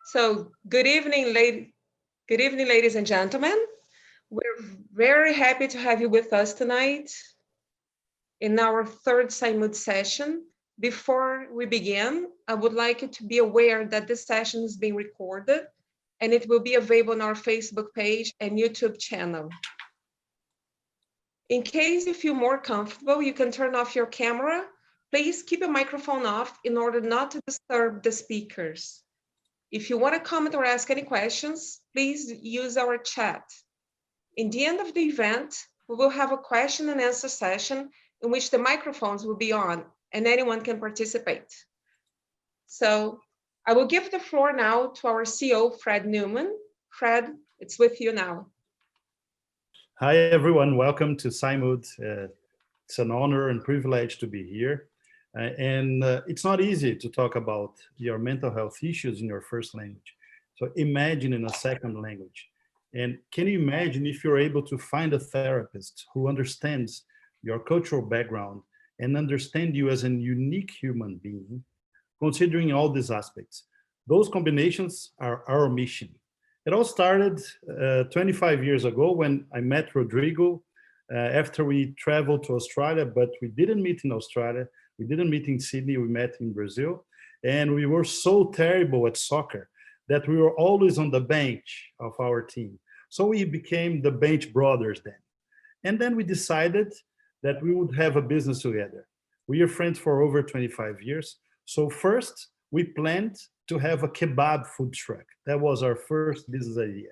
So good evening, ladies and gentlemen. We're very happy to have you with us tonight in our third PsyMood session. Before we begin, I would like you to be aware that this session is being recorded and it will be available on our Facebook page and YouTube channel. In case you feel more comfortable, you can turn off your camera. Please keep your microphone off in order not to disturb the speakers. If you want to comment or ask any questions, please use our chat. In the end of the event, we will have a question and answer session in which the microphones will be on and anyone can participate. So I will give the floor now to our CEO, Fred Newman. Fred, it's with you now. Hi, everyone. Welcome to PsyMood. It's an honor and privilege to be here. It's not easy to talk about your mental health issues in your first language. So imagine in a second language. And can you imagine if you're able to find a therapist who understands your cultural background and understand you as a unique human being, considering all these aspects? Those combinations are our mission. It all started 25 years ago when I met Rodrigo after we traveled to Australia, but we didn't meet in Australia. We didn't meet in Sydney, we met in Brazil. And we were so terrible at soccer that we were always on the bench of our team. So we became the bench brothers then. And then we decided that we would have a business together. We are friends for over 25 years. So first, we planned to have a kebab food truck. That was our first business idea.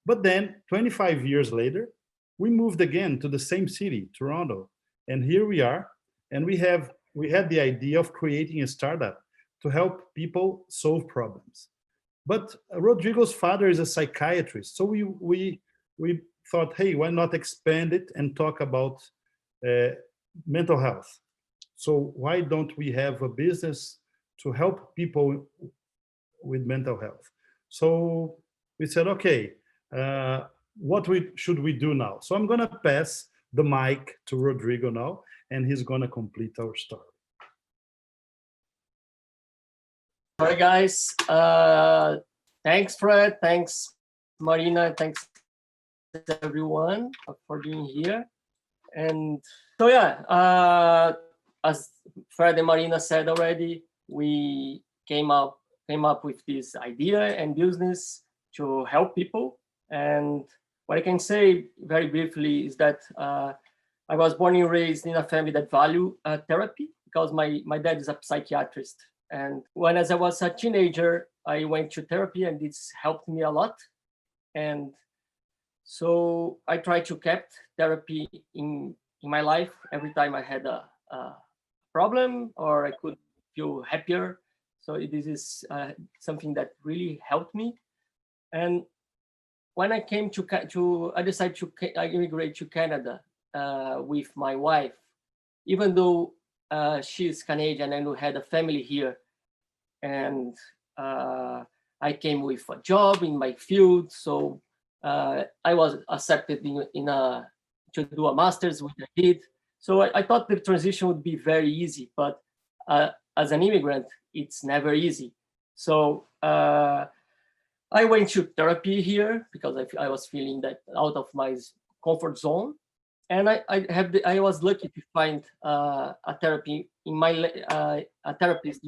But then 25 years later, we moved again to the same city, Toronto. And here we are. And we had the idea of creating a startup to help people solve problems. But Rodrigo's father is a psychiatrist. So we thought, hey, why not expand it and talk about mental health? So why don't we have a business to help people with mental health? So we said, okay, what should we do now? So I'm gonna pass the mic to Rodrigo now, and he's gonna complete our story. All right, guys. Thanks, Fred. Thanks, Marina. Thanks, everyone, for being here. And so, yeah, as Fred and Marina said already, we came up with this idea and business to help people. And what I can say very briefly is that I was born and raised in a family that value therapy because my dad is a psychiatrist. And as I was a teenager, I went to therapy and it's helped me a lot. And so I tried to keep therapy in my life every time I had a problem or I could feel happier. So this is something that really helped me. And when I came I decided to immigrate to Canada with my wife, even though she's Canadian and we had a family here. And I came with a job in my field. So I was accepted to do a master's, which I did. So I thought the transition would be very easy, but as an immigrant, it's never easy. So I went to therapy here because I was feeling that out of my comfort zone. And I was lucky to find a therapist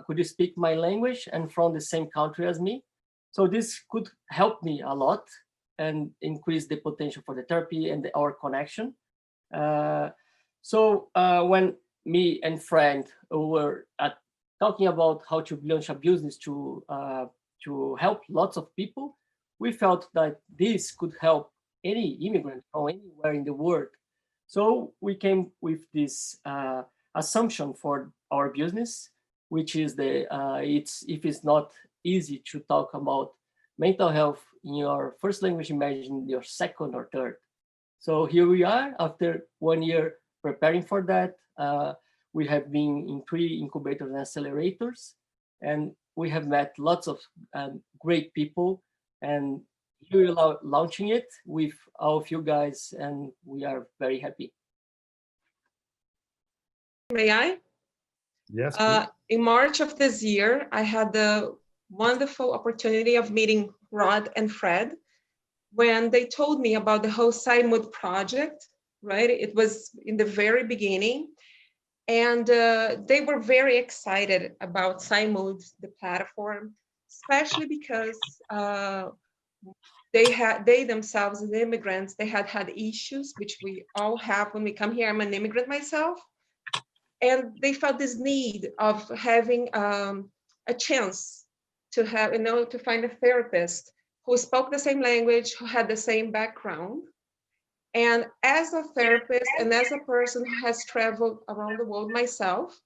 could speak my language and from the same country as me. So this could help me a lot and increase the potential for the therapy and our connection. So when me and friend were talking about how to launch a business to help lots of people, we felt that this could help any immigrant from anywhere in the world. So we came with this assumption for our business, which is if it's not easy to talk about mental health in your first language, imagine your second or third. So here we are after 1 year preparing for that. We have been in 3 incubators and accelerators, and we have met lots of great people, and here we are launching it with all of you guys, and we are very happy. May I? Yes. In March of this year, I had the wonderful opportunity of meeting Rod and Fred when they told me about the whole PsyMood project, right? It was in the very beginning. And they were very excited about PsyMood, the platform, especially because they themselves, as immigrants, they had issues, which we all have when we come here. I'm an immigrant myself. And they felt this need of having a chance to have, to find a therapist who spoke the same language, who had the same background. And as a therapist and as a person who has traveled around the world myself,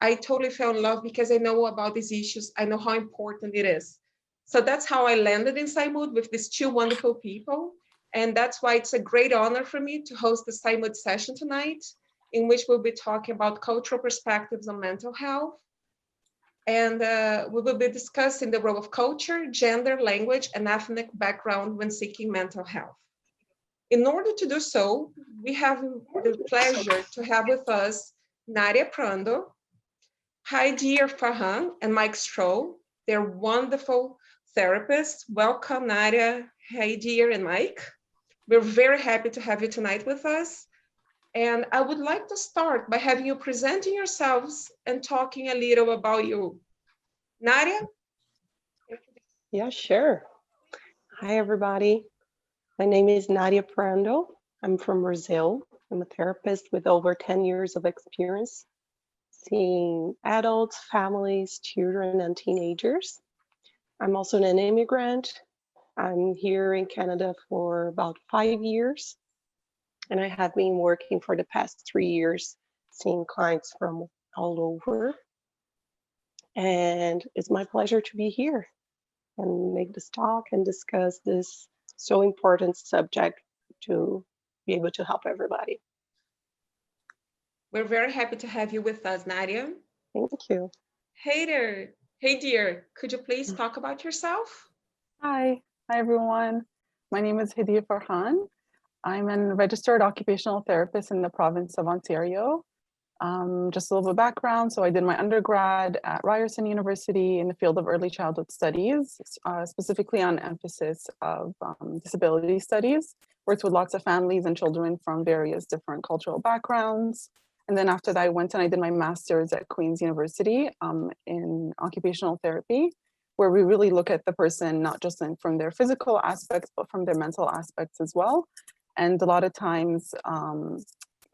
I totally fell in love because I know about these issues. I know how important it is. So that's how I landed in PsyMood with these two wonderful people. And that's why it's a great honor for me to host the PsyMood session tonight, in which we'll be talking about cultural perspectives on mental health. And we will be discussing the role of culture, gender, language, and ethnic background when seeking mental health. In order to do so, we have the pleasure to have with us Nadia Perendo, Dear Farhan, and Mike Stroh. They're wonderful therapists. Welcome, Nadia, Dear, and Mike. We're very happy to have you tonight with us. And I would like to start by having you presenting yourselves and talking a little about you. Nadia? Yeah, sure. Hi, everybody. My name is Nadia Perendo. I'm from Brazil. I'm a therapist with over 10 years of experience seeing adults, families, children, and teenagers. I'm also an immigrant. I'm here in Canada for about 5 years. And I have been working for the past 3 years, seeing clients from all over. And it's my pleasure to be here and make this talk and discuss this so important subject to be able to help everybody. We're very happy to have you with us, Nadia. Thank you. Hey there. Hey, dear. Could you please talk about yourself? Hi everyone. My name is Nadia Farhan. I'm a registered occupational therapist in the province of Ontario. Just a little bit of background. So I did my undergrad at Ryerson University in the field of early childhood studies, specifically on emphasis of disability studies. Worked with lots of families and children from various different cultural backgrounds. And then after that, I went and I did my master's at Queen's University in occupational therapy, where we really look at the person, not just from their physical aspects, but from their mental aspects as well. And a lot of times,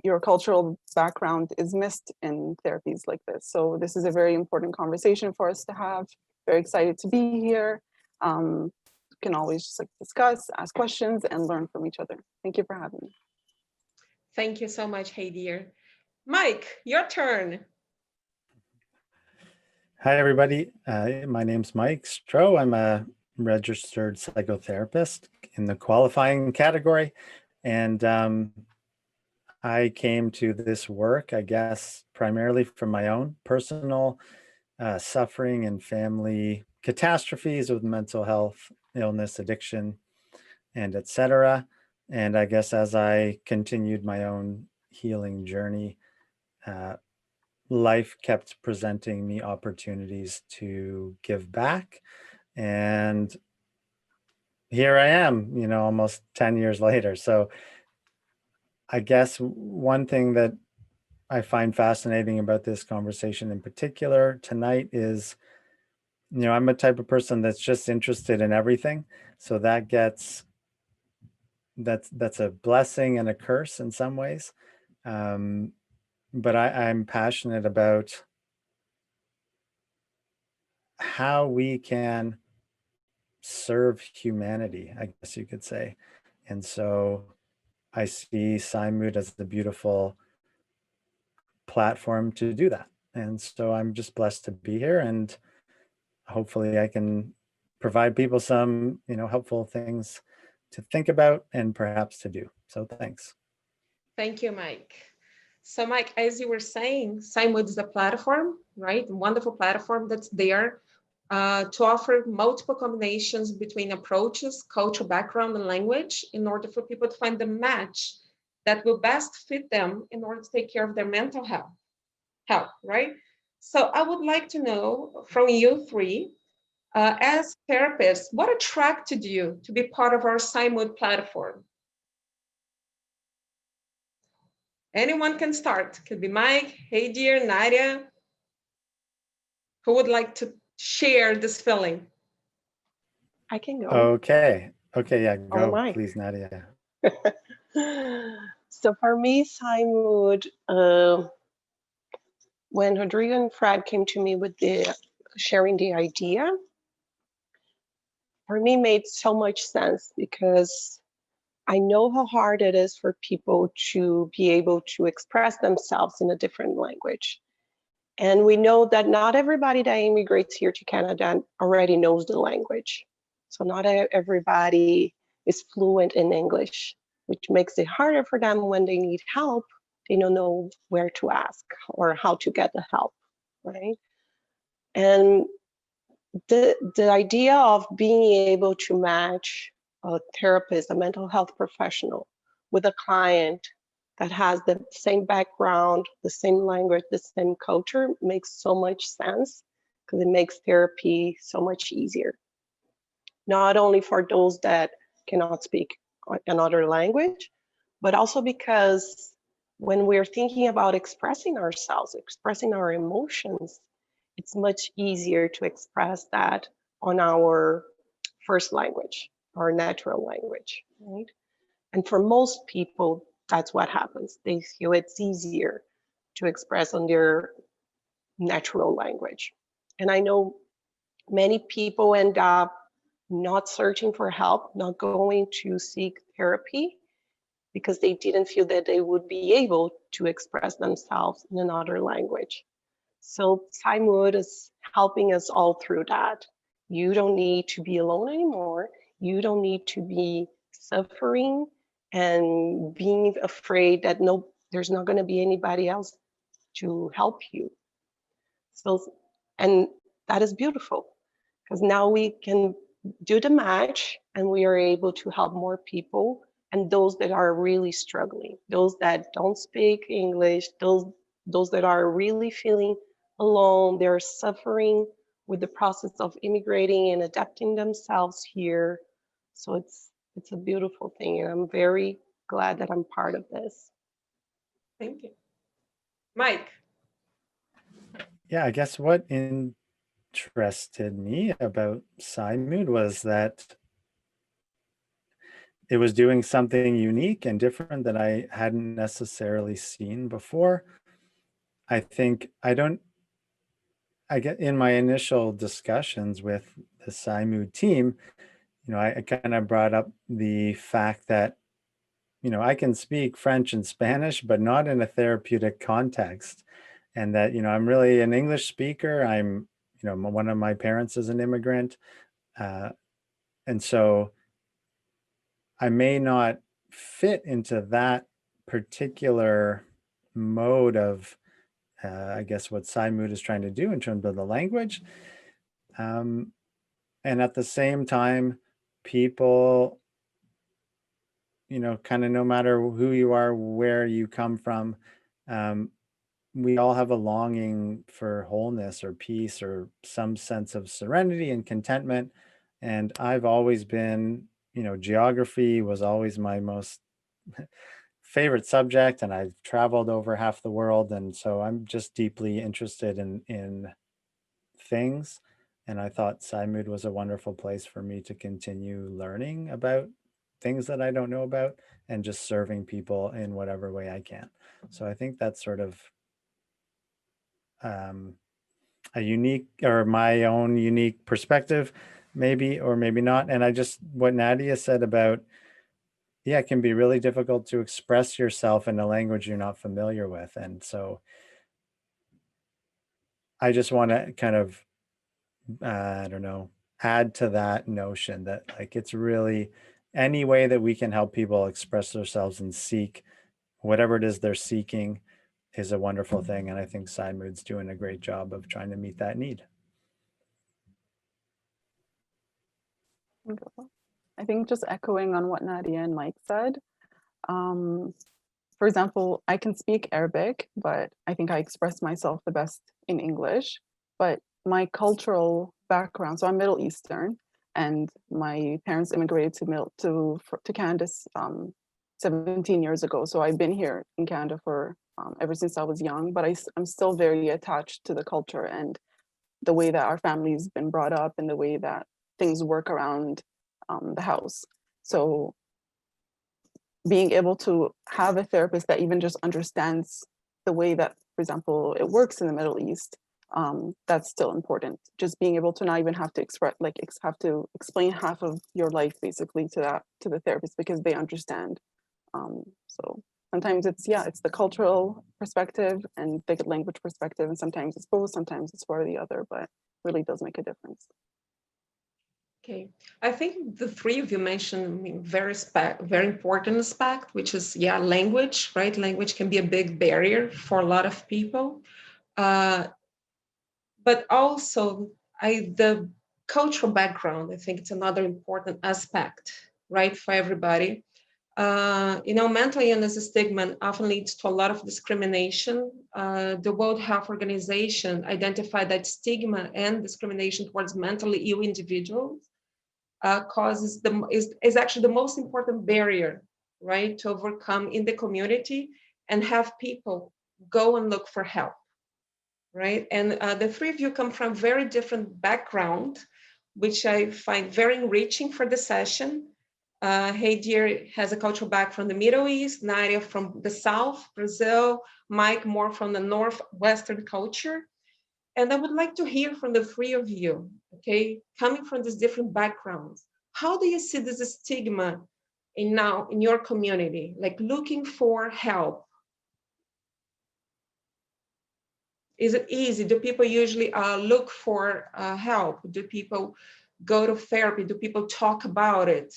your cultural background is missed in therapies like this. So this is a very important conversation for us to have. Very excited to be here. You can always just discuss, ask questions, and learn from each other. Thank you for having me. Thank you so much, hey dear. Mike, your turn. Hi, everybody. My name's Mike Stroh. I'm a registered psychotherapist in the qualifying category. And I came to this work, I guess, primarily from my own personal suffering and family catastrophes with mental health, illness, addiction, and etc. And I guess as I continued my own healing journey, life kept presenting me opportunities to give back. And here I am, almost 10 years later. So I guess one thing that I find fascinating about this conversation in particular tonight is, I'm a type of person that's just interested in everything. So that's a blessing and a curse in some ways. But I'm passionate about how we can serve humanity, I guess you could say. And so I see PsyMood as the beautiful platform to do that. And so I'm just blessed to be here, and hopefully I can provide people some, helpful things to think about and perhaps to do. So thanks. Thank you, Mike. So Mike, as you were saying, PsyMood is a platform, right? A wonderful platform that's there to offer multiple combinations between approaches, cultural background, and language in order for people to find the match that will best fit them in order to take care of their mental health, right? So I would like to know from you three, As therapists, what attracted you to be part of our PsyMood platform? Anyone can start. Could be Mike, hey dear, Nadia. Who would like to share this feeling? I can go. Okay. Okay, yeah, go, Mike. please, Nadia. So for me, PsyMood, when Rodrigo and Fred came to me with sharing the idea, for me made so much sense because I know how hard it is for people to be able to express themselves in a different language. And we know that not everybody that immigrates here to Canada already knows the language. So not everybody is fluent in English, which makes it harder for them when they need help. They don't know where to ask or how to get the help, right? And the idea of being able to match a therapist, a mental health professional, with a client that has the same background, the same language, the same culture makes so much sense because it makes therapy so much easier. Not only for those that cannot speak another language, but also because when we're thinking about expressing ourselves, expressing our emotions, it's much easier to express that on our first language, our natural language, right? And for most people, that's what happens. They feel it's easier to express on their natural language. And I know many people end up not searching for help, not going to seek therapy because they didn't feel that they would be able to express themselves in another language. So PsyMood is helping us all through that. You don't need to be alone anymore. You don't need to be suffering and being afraid that there's not going to be anybody else to help you. So, and that is beautiful because now we can do the match and we are able to help more people and those that are really struggling, those that don't speak English, those that are really feeling alone, they're suffering with the process of immigrating and adapting themselves here. So it's a beautiful thing, and I'm very glad that I'm part of this. Thank you. Mike. Yeah, I guess what interested me about PsyMood was that it was doing something unique and different that I hadn't necessarily seen before. I think I get in my initial discussions with the PsyMood team, I kind of brought up the fact that, I can speak French and Spanish, but not in a therapeutic context. And that, I'm really an English speaker. I'm, one of my parents is an immigrant. And so I may not fit into that particular mode of, I guess, what PsyMood is trying to do in terms of the language. And at the same time, people, kind of no matter who you are, where you come from, we all have a longing for wholeness or peace or some sense of serenity and contentment. And I've always been, geography was always my most favorite subject, and I've traveled over half the world. And so I'm just deeply interested in things. And I thought PsyMood was a wonderful place for me to continue learning about things that I don't know about and just serving people in whatever way I can. So I think that's sort of a unique, or my own unique perspective, maybe, or maybe not. And what Nadia said about, yeah, it can be really difficult to express yourself in a language you're not familiar with. And so I just want to kind of, I don't know, add to that notion that like, it's really any way that we can help people express themselves and seek whatever it is they're seeking is a wonderful thing. And I think PsyMood's doing a great job of trying to meet that need. I think just echoing on what Nadia and Mike said, for example, I can speak Arabic, but I think I express myself the best in English. But my cultural background. So I'm Middle Eastern, and my parents immigrated to Canada 17 years ago. So I've been here in Canada for ever since I was young, but I'm still very attached to the culture and the way that our family's been brought up and the way that things work around the house. So being able to have a therapist that even just understands the way that, for example, it works in the Middle East, that's still important. Just being able to not even have to have to explain half of your life basically to the therapist because they understand. So sometimes it's the cultural perspective and the language perspective, and sometimes it's both, sometimes it's one or the other, but really does make a difference. Okay, I think the three of you mentioned very important aspect, which is language, right? Language can be a big barrier for a lot of people, but also the cultural background. I think it's another important aspect, right, for everybody. Mental illness stigma often leads to a lot of discrimination. The World Health Organization identified that stigma and discrimination towards mentally ill individuals is actually the most important barrier, right, to overcome in the community and have people go and look for help, right? And the three of you come from very different background, which I find very enriching for the session. Dear has a cultural background from the Middle East, Nadia from the South, Brazil, Mike more from the Northwestern culture. And I would like to hear from the three of you, okay, coming from these different backgrounds. How do you see this stigma in your community, like looking for help? Is it easy? Do people usually look for help? Do people go to therapy? Do people talk about it?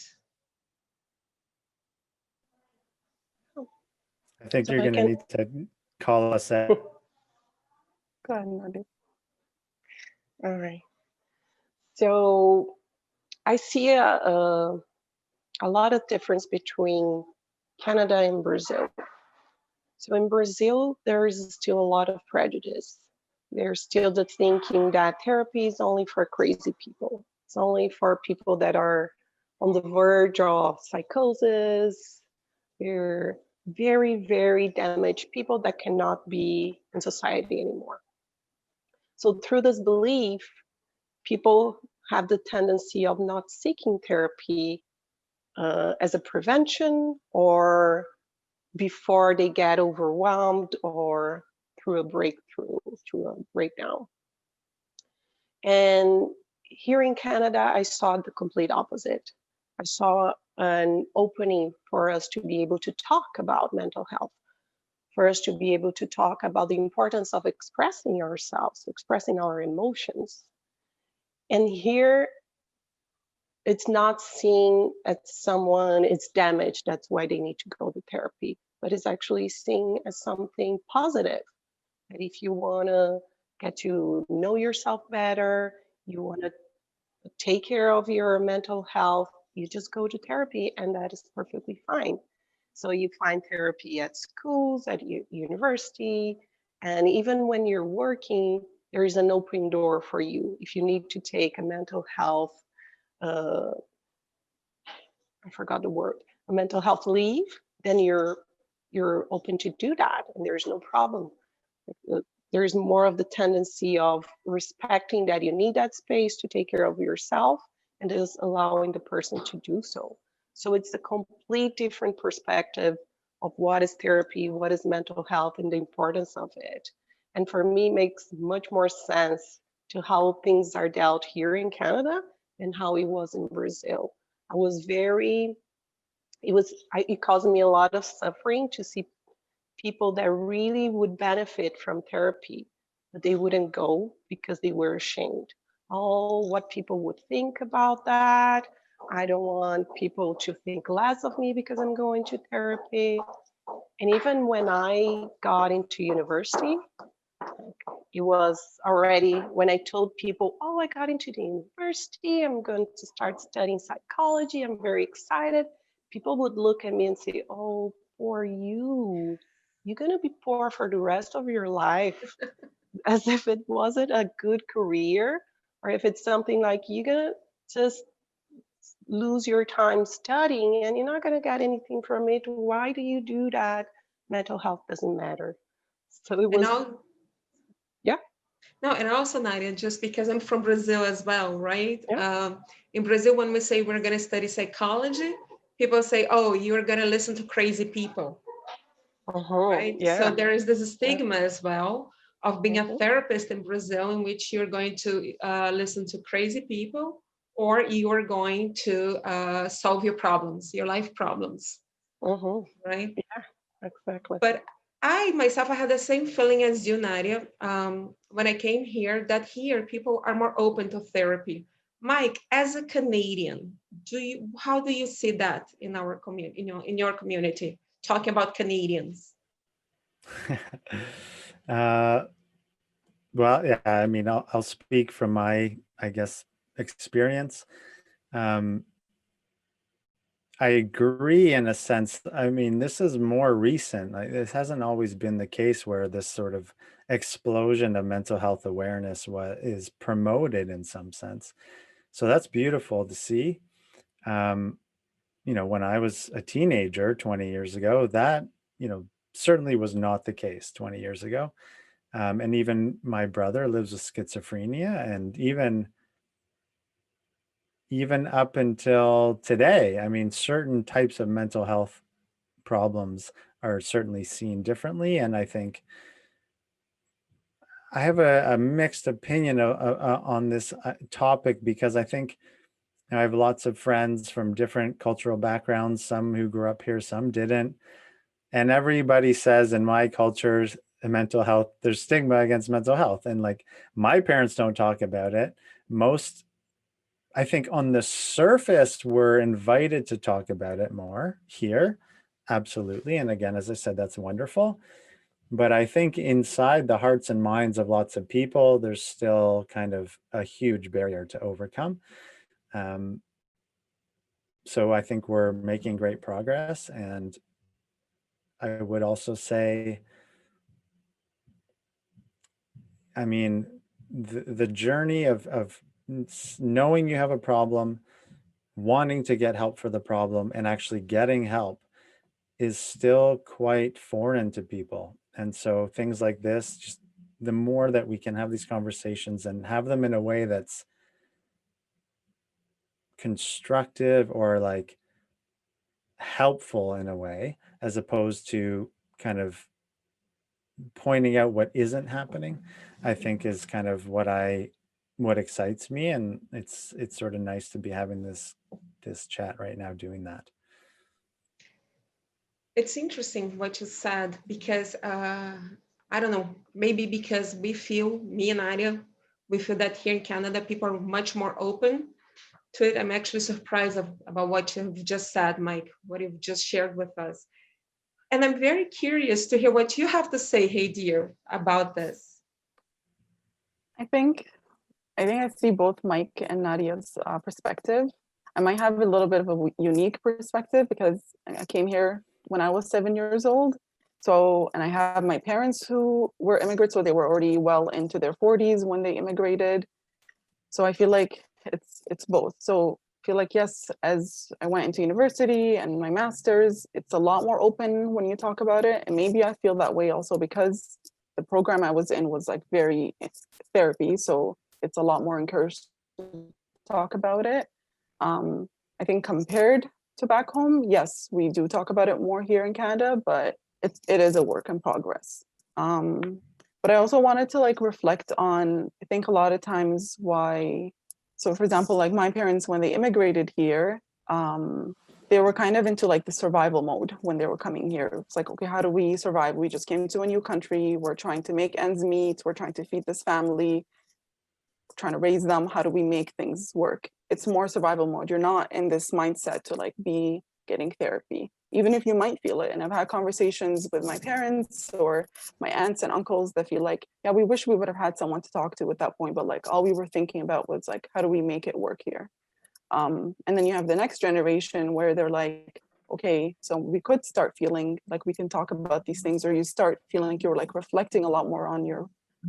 I think So you're I going to can need to call us out. Go ahead, Nadia. all right. So I see a lot of difference between Canada and Brazil. So in Brazil, there is still a lot of prejudice. There's still the thinking that therapy is only for crazy people. It's only for people that are on the verge of psychosis. They're very, very damaged people that cannot be in society anymore. So through this belief, people have the tendency of not seeking therapy as a prevention or before they get overwhelmed or through a breakdown. And here in Canada, I saw the complete opposite. I saw an opening for us to be able to talk about mental health, for us to be able to talk about the importance of expressing ourselves, expressing our emotions. And here, it's not seen as someone is damaged, that's why they need to go to therapy, but it's actually seen as something positive. That if you want to get to know yourself better, you want to take care of your mental health, you just go to therapy, and that is perfectly fine. So you find therapy at schools, at university, and even when you're working, there is an open door for you. If you need to take a mental health I forgot the word, a mental health leave, then you're open to do that, and there's no problem. There's more of the tendency of respecting that you need that space to take care of yourself, and is allowing the person to do so. So it's a complete different perspective of what is therapy, what is mental health, and the importance of it. And for me, it makes much more sense to how things are dealt here in Canada than how it was in Brazil. I was it caused me a lot of suffering to see people that really would benefit from therapy, but they wouldn't go because they were ashamed. Oh, what people would think about that. I don't want people to think less of me because I'm going to therapy. And even when I got into university, it was already when I told people, oh, I got into the university, I'm going to start studying psychology, I'm very excited. People would look at me and say, oh, poor you. You're going to be poor for the rest of your life. as if it wasn't a good career, or if it's something like you're gonna just lose your time studying and you're not gonna get anything from it. Why do you do that? Mental health doesn't matter. So it And was, now, yeah, no, and also Nadia, just because I'm from Brazil as well, right? yeah. In Brazil, when we say we're going to study psychology, people say, "Oh, you're going to listen to crazy people," right? So Yeah. there is this Yeah. stigma as well of being a Mhm. therapist in Brazil, in which you're going to listen to crazy people, or you are going to solve your problems, your life problems, Mhm. right? Yeah, exactly. But I myself, I had the same feeling as you, Nadia, when I came here, that here people are more open to therapy. Mike, as a Canadian, how do you see that in our community, in your community, talking about Canadians? uh, well, yeah, I mean, I'll speak from my, I guess, experience. Um, I agree in a sense. I mean, this is more recent. This hasn't always been the case where this sort of explosion of mental health awareness is promoted in some sense. So that's beautiful to see. Um, when I was a teenager 20 years ago, that, certainly was not the case 20 years ago. And even my brother lives with schizophrenia, and even up until today, I mean, certain types of mental health problems are certainly seen differently. And I think I have a mixed opinion on this topic, because I think I have lots of friends from different cultural backgrounds, some who grew up here, some didn't. And everybody says in my culture, mental health, there's stigma against mental health. And like, my parents don't talk about it. Most, I think on the surface, we're invited to talk about it more here. Absolutely. And again, as I said, that's wonderful. But I think inside the hearts and minds of lots of people, there's still kind of a huge barrier to overcome. So I think we're making great progress. And I would also say, I mean, the journey of knowing you have a problem, wanting to get help for the problem, and actually getting help is still quite foreign to people. And so things like this, just the more that we can have these conversations and have them in a way that's constructive or like helpful in a way, as opposed to kind of pointing out what isn't happening, I think is kind of what excites me. And it's sort of nice to be having this chat right now doing that. It's interesting what you said, because I don't know, maybe because me and Nadia, we feel that here in Canada, people are much more open to it. I'm actually surprised about what you've just said, Mike, what you've just shared with us. And I'm very curious to hear what you have to say, hey dear, about this. I think I see both Mike and Nadia's perspective. I might have a little bit of a unique perspective because I came here when I was 7 years old. So, and I have my parents who were immigrants, so they were already well into their 40s when they immigrated. So I feel like it's both. So I feel like, yes, as I went into university and my master's, it's a lot more open when you talk about it. And maybe I feel that way also because the program I was in was like very therapy. So it's a lot more encouraged to talk about it. I think compared to back home, yes, we do talk about it more here in Canada, but it is a work in progress. But I also wanted to like reflect on, I think a lot of times why, so for example, like my parents, when they immigrated here, they were kind of into like the survival mode when they were coming here. It's like, okay, how do we survive? We just came to a new country. We're trying to make ends meet. We're trying to feed this family, trying to raise them. How do we make things work? It's more survival mode. You're not in this mindset to like be getting therapy, even if you might feel it. And I've had conversations with my parents or my aunts and uncles that feel like, yeah, we wish we would have had someone to talk to at that point, but like all we were thinking about was like, how do we make it work here? And then you have the next generation where they're like, okay, so we could start feeling like we can talk about these things, or you start feeling like you're like reflecting a lot more on your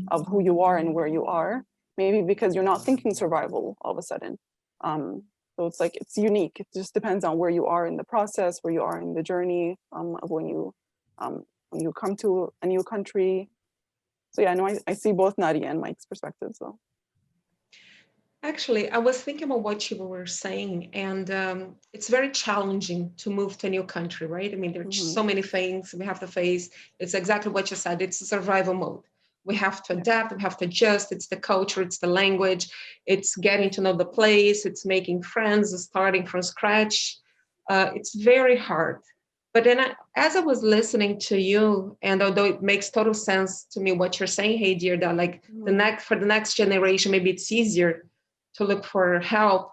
of who you are and where you are, maybe because you're not thinking survival all of a sudden. So it's like, it's unique. It just depends on where you are in the process, where you are in the journey, of when you come to a new country. So yeah, no, I see both Nadia and Mike's perspectives. So. Actually, I was thinking about what you were saying, and it's very challenging to move to a new country, right? I mean, there's so many things we have to face. It's exactly what you said. It's a survival mode. We have to adapt, we have to adjust. It's the culture, it's the language, it's getting to know the place, it's making friends, starting from scratch. It's very hard. But then as I was listening to you, and although it makes total sense to me what you're saying, hey dear, that like for the next generation, maybe it's easier to look for help.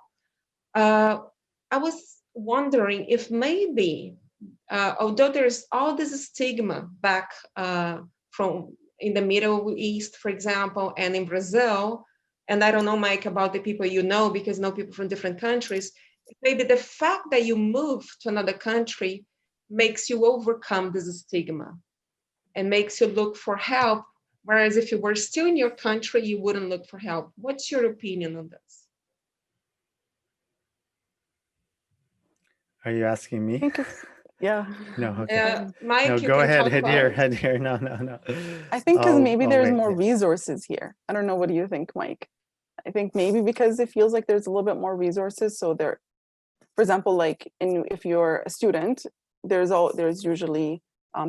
I was wondering if maybe, although there's all this stigma back from in the Middle East, for example, and in Brazil, and I don't know, Mike, about the people you know, because you know people from different countries, maybe the fact that you move to another country makes you overcome this stigma and makes you look for help. Whereas if you were still in your country, you wouldn't look for help. What's your opinion on this? Are you asking me? I think it's, yeah. No, okay. Mike, No, you go can ahead, talk head here, about head here. No. I think because maybe I'll there's wait. more resources here. I don't know. What do you think, Mike? I think maybe because it feels like there's a little bit more resources. So there, for example, like if you're a student, there's usually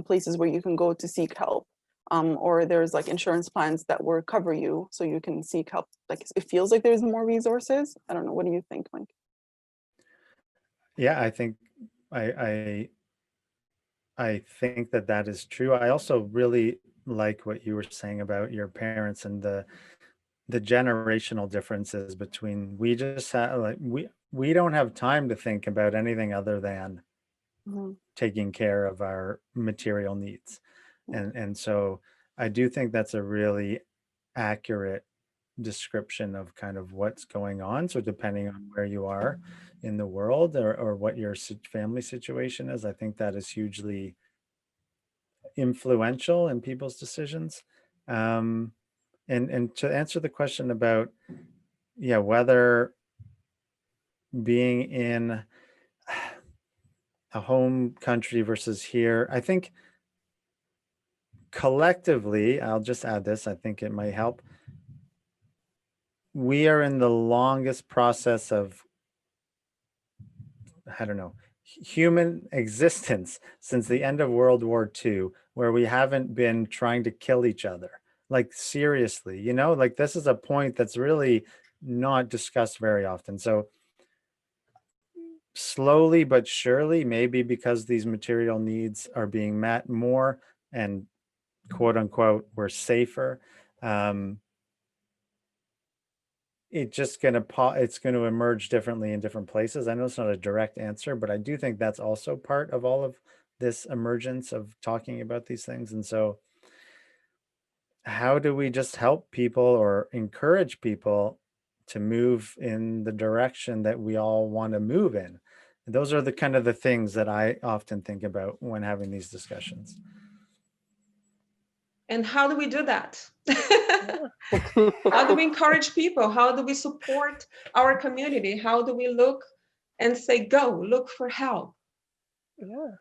places where you can go to seek help, or there's like insurance plans that will cover you, so you can seek help. Like it feels like there's more resources. I don't know. What do you think, Mike? Yeah, I think I think that is true. I also really like what you were saying about your parents and the generational differences between, we just have like we don't have time to think about anything other than taking care of our material needs. And so I do think that's a really accurate description of kind of what's going on. So depending on where you are in the world, or what your family situation is, I think that is hugely influential in people's decisions. And to answer the question about, yeah, whether being in a home country versus here, I think collectively, I'll just add this, I think it might help. We are in the longest process of, I don't know, human existence since the end of World War II, where we haven't been trying to kill each other. Like seriously, you know, like this is a point that's really not discussed very often. So slowly but surely, maybe because these material needs are being met more and quote unquote, we're safer. It's going to emerge differently in different places. I know it's not a direct answer, but I do think that's also part of all of this emergence of talking about these things. And so how do we just help people or encourage people to move in the direction that we all want to move in? And those are the kind of the things that I often think about when having these discussions. And how do we do that? How do we encourage people? How do we support our community? How do we look and say, go, look for help? Yeah.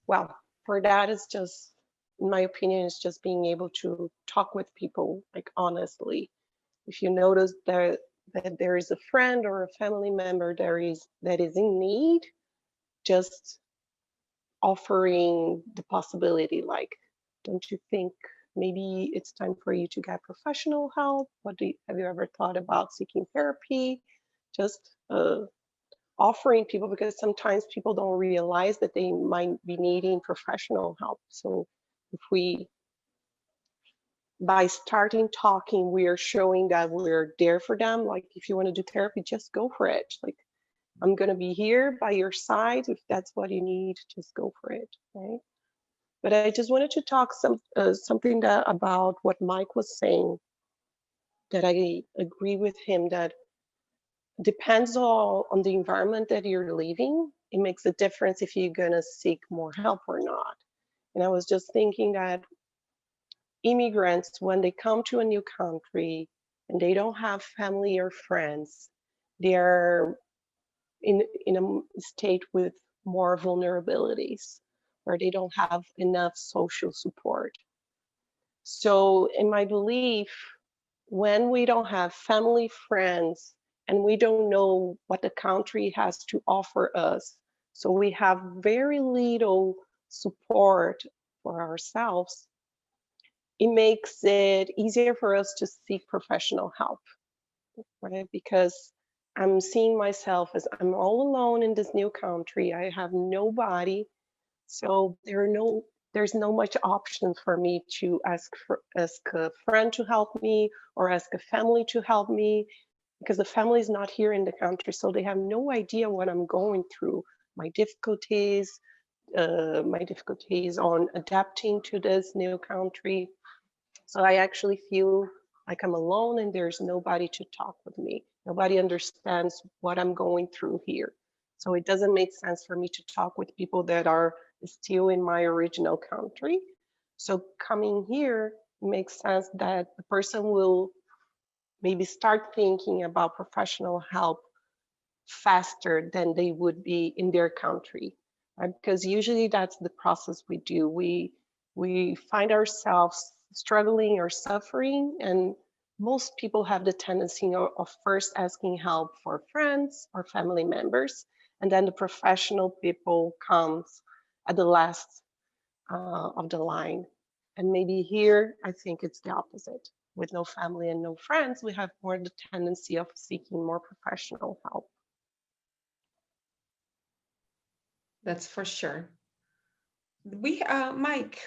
Well, for that, it's just, in my opinion, it's just being able to talk with people, like honestly. If you notice that there is a friend or a family member that is in need, just offering the possibility, like, don't you think maybe it's time for you to get professional help? Have you ever thought about seeking therapy? Just offering people, because sometimes people don't realize that they might be needing professional help. So if by starting talking, we are showing that we're there for them. Like, if you want to do therapy, just go for it. Like, I'm going to be here by your side. If that's what you need, just go for it, right? But I just wanted to talk something about what Mike was saying, that I agree with him, that depends on the environment that you're living. It makes a difference if you're going to seek more help or not. And I was just thinking that immigrants, when they come to a new country and they don't have family or friends, they're in a state with more vulnerabilities where they don't have enough social support. So in my belief, when we don't have family, friends, and we don't know what the country has to offer us, so we have very little support for ourselves, it makes it easier for us to seek professional help, right? Because I'm seeing myself as I'm all alone in this new country. I have nobody. So there's no much option for me to ask a friend to help me or ask a family to help me, because the family is not here in the country, so they have no idea what I'm going through, my difficulties on adapting to this new country. So I actually feel like I'm alone and there's nobody to talk with me. Nobody understands what I'm going through here. So it doesn't make sense for me to talk with people that are still in my original country. So coming here makes sense that the person will maybe start thinking about professional help faster than they would be in their country, right? Because usually that's the process we do. We find ourselves struggling or suffering, and most people have the tendency of first asking help for friends or family members, and then the professional people comes at the last of the line. And maybe here, I think it's the opposite. With no family and no friends, we have more the tendency of seeking more professional help. That's for sure. Mike,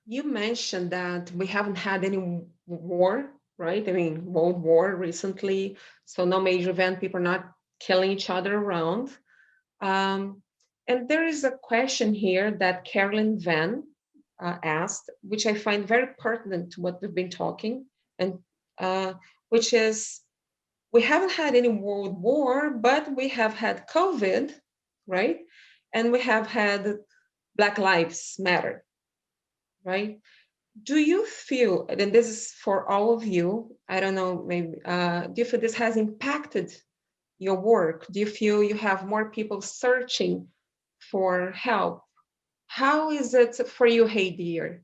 you mentioned that we haven't had any war, right? I mean, World War recently, so no major event, people are not killing each other around. And there is a question here that Carolyn Van asked, which I find very pertinent to what we've been talking, and which is, we haven't had any world war, but we have had COVID, right? And we have had Black Lives Matter, right? Do you feel, and this is for all of you, I don't know, maybe, do you feel this has impacted your work? Do you feel you have more people searching for help? How is it for you, Hey Dear?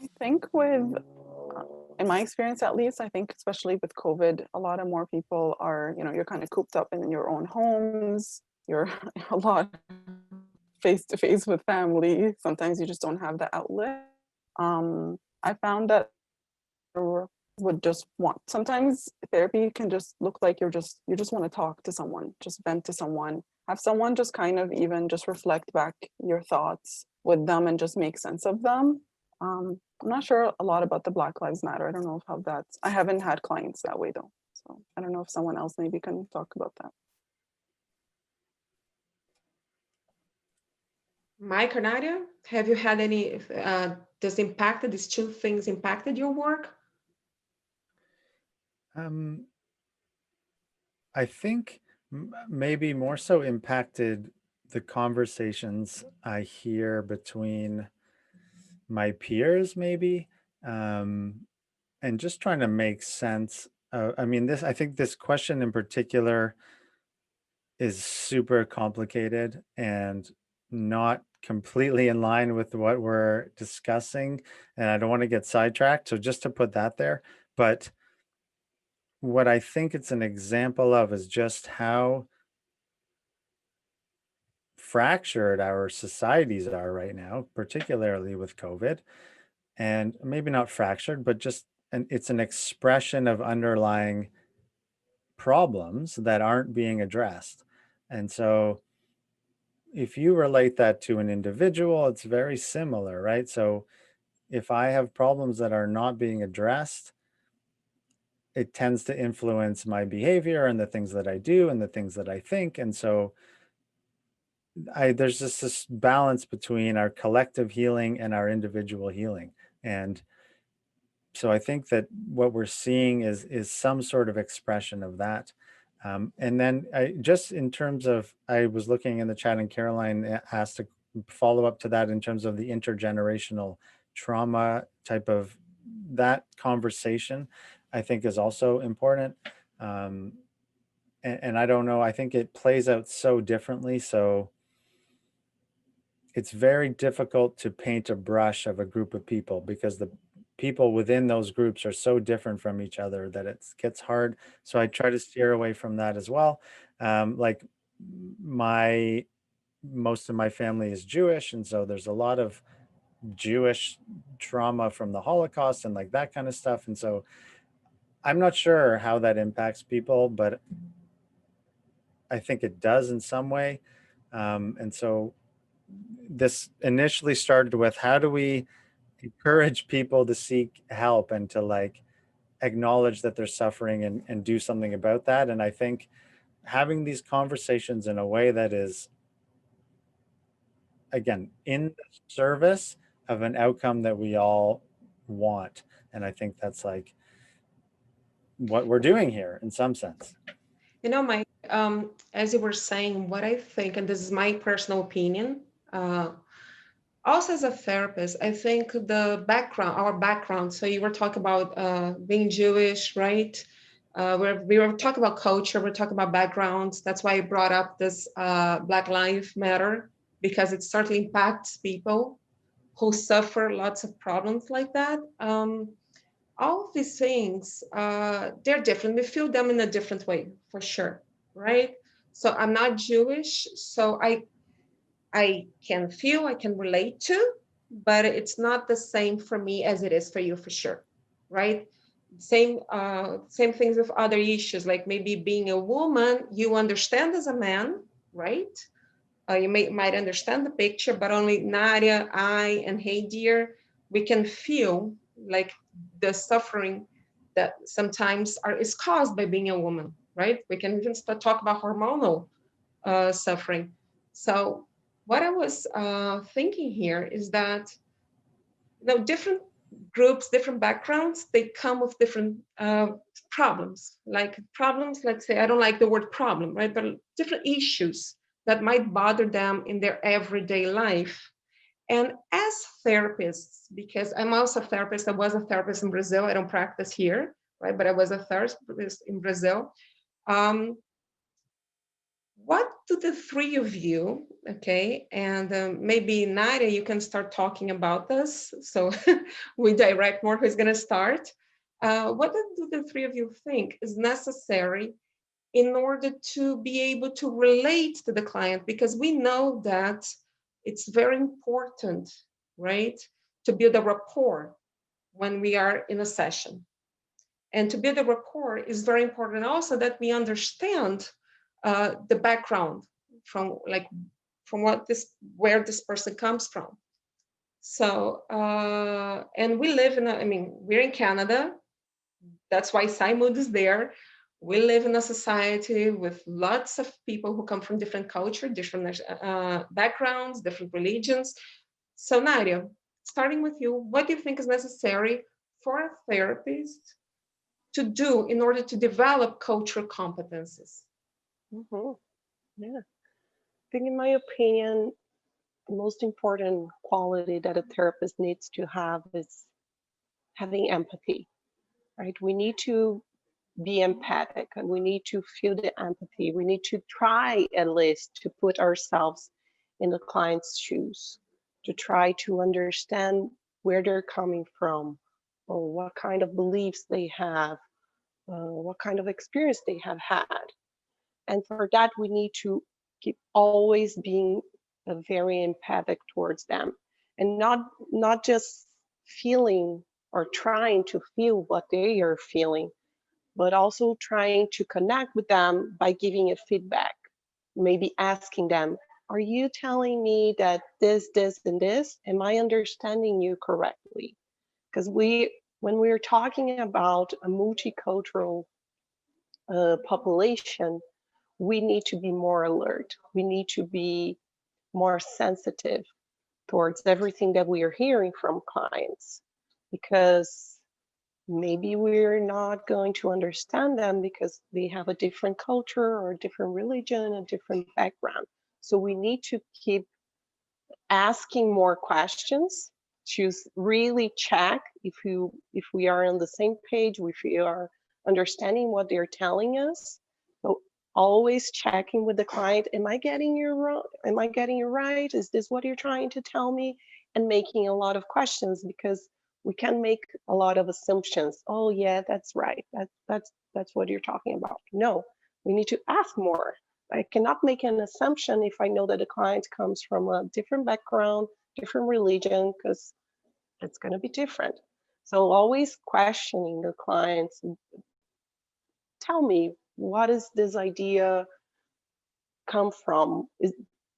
I think in my experience at least, I think especially with COVID, a lot of more people are, you're kind of cooped up in your own homes. You're a lot face to face with family. Sometimes you just don't have the outlet. I found that I would just sometimes therapy can just look like you just want to talk to someone, just vent to someone, have someone just kind of even just reflect back your thoughts with them and just make sense of them. I'm not sure a lot about the Black Lives Matter. I don't know how I haven't had clients that way though. So I don't know if someone else maybe can talk about that. Mike or Nadia, have you had any, these two things impacted your work? I think maybe more so impacted the conversations I hear between my peers, maybe, and just trying to make sense. I mean, I think this question in particular is super complicated and not completely in line with what we're discussing, and I don't want to get sidetracked. So just to put that there, but what I think it's an example of is just how fractured our societies are right now, particularly with COVID, and maybe not fractured, but just it's an expression of underlying problems that aren't being addressed. And so if you relate that to an individual, it's very similar, right? So if I have problems that are not being addressed, it tends to influence my behavior and the things that I do and the things that I think. And so there's just this balance between our collective healing and our individual healing. And so I think that what we're seeing is some sort of expression of that. And then just in terms of, I was looking in the chat and Caroline asked a follow up to that in terms of the intergenerational trauma type of that conversation, I think is also important. And I don't know, I think it plays out so differently. So it's very difficult to paint a brush of a group of people because the people within those groups are so different from each other that it gets hard. So I try to steer away from that as well. Like most of my family is Jewish. And so there's a lot of Jewish trauma from the Holocaust and like that kind of stuff. And so I'm not sure how that impacts people, but I think it does in some way. And so this initially started with how do we encourage people to seek help and to like acknowledge that they're suffering and do something about that. And I think having these conversations in a way that is, again, in the service of an outcome that we all want. And I think that's like what we're doing here in some sense. You know, Mike, as you were saying, what I think, and this is my personal opinion, also as a therapist, I think the background, our background, so you were talking about being Jewish, right? We were talking about culture, we're talking about backgrounds. That's why I brought up this Black Lives Matter, because it certainly impacts people who suffer lots of problems like that. All of these things, they're different. We feel them in a different way, for sure, right? So I'm not Jewish, so I can feel, I can relate to, but it's not the same for me as it is for you, for sure, right? Same things with other issues, like maybe being a woman, you understand as a man, right? You might understand the picture, but only Nadia, I, and Hey Dear, we can feel like the suffering that sometimes is caused by being a woman, right? We can even start talk about hormonal suffering. So what I was thinking here is that, you know, different groups, different backgrounds, they come with different problems. Like problems, let's say, I don't like the word problem, right? But different issues that might bother them in their everyday life. And as therapists, because I'm also a therapist, I was a therapist in Brazil, I don't practice here, right? But I was a therapist in Brazil. What do the three of you, okay, and maybe Nadia, you can start talking about this, so we direct more who's going to start. What do the three of you think is necessary in order to be able to relate to the client? Because we know that it's very important, right, to build a rapport when we are in a session. And to build a rapport is very important also that we understand the background from where this person comes from. So, and we live in we're in Canada. That's why PsyMood is there. We live in a society with lots of people who come from different cultures, different backgrounds, different religions. So Nadia, starting with you, what do you think is necessary for a therapist to do in order to develop cultural competencies? Yeah, I think in my opinion, the most important quality that a therapist needs to have is having empathy, right? We need to be empathic and we need to feel the empathy. We need to try at least to put ourselves in the client's shoes, to try to understand where they're coming from, or what kind of beliefs they have, what kind of experience they have had. And for that, we need to keep always being very empathic towards them, and not just feeling or trying to feel what they are feeling, but also trying to connect with them by giving a feedback, maybe asking them, are you telling me that this, and this, am I understanding you correctly? Because when we're talking about a multicultural population, we need to be more alert. We need to be more sensitive towards everything that we are hearing from clients, because maybe we're not going to understand them because they have a different culture or a different religion, a different background. So we need to keep asking more questions to really check if we are on the same page, if we are understanding what they're telling us. So always checking with the client, am I getting you wrong? Am I getting you right? Is this what you're trying to tell me? And making a lot of questions, because we can make a lot of assumptions. Oh yeah, that's right. That's what you're talking about. No, we need to ask more. I cannot make an assumption if I know that the client comes from a different background, different religion, because it's going to be different. So always questioning your clients. Tell me, what is this idea come from?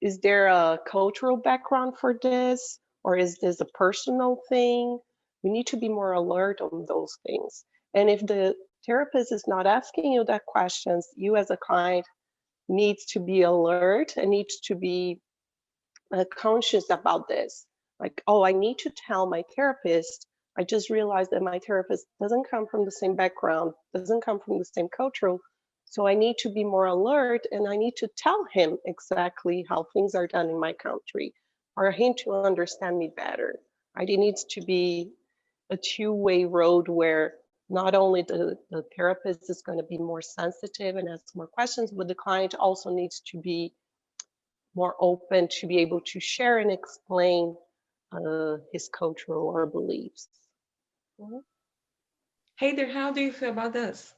Is there a cultural background for this? Or is this a personal thing? We need to be more alert on those things. And if the therapist is not asking you that questions, you as a client needs to be alert and needs to be conscious about this. Like, oh, I need to tell my therapist. I just realized that my therapist doesn't come from the same background, doesn't come from the same culture. So I need to be more alert and I need to tell him exactly how things are done in my country for him to understand me better. Right? It needs to be a two-way road where not only the therapist is going to be more sensitive and ask more questions, but the client also needs to be more open to be able to share and explain his cultural or beliefs. Mhm. Hey there, how do you feel about this?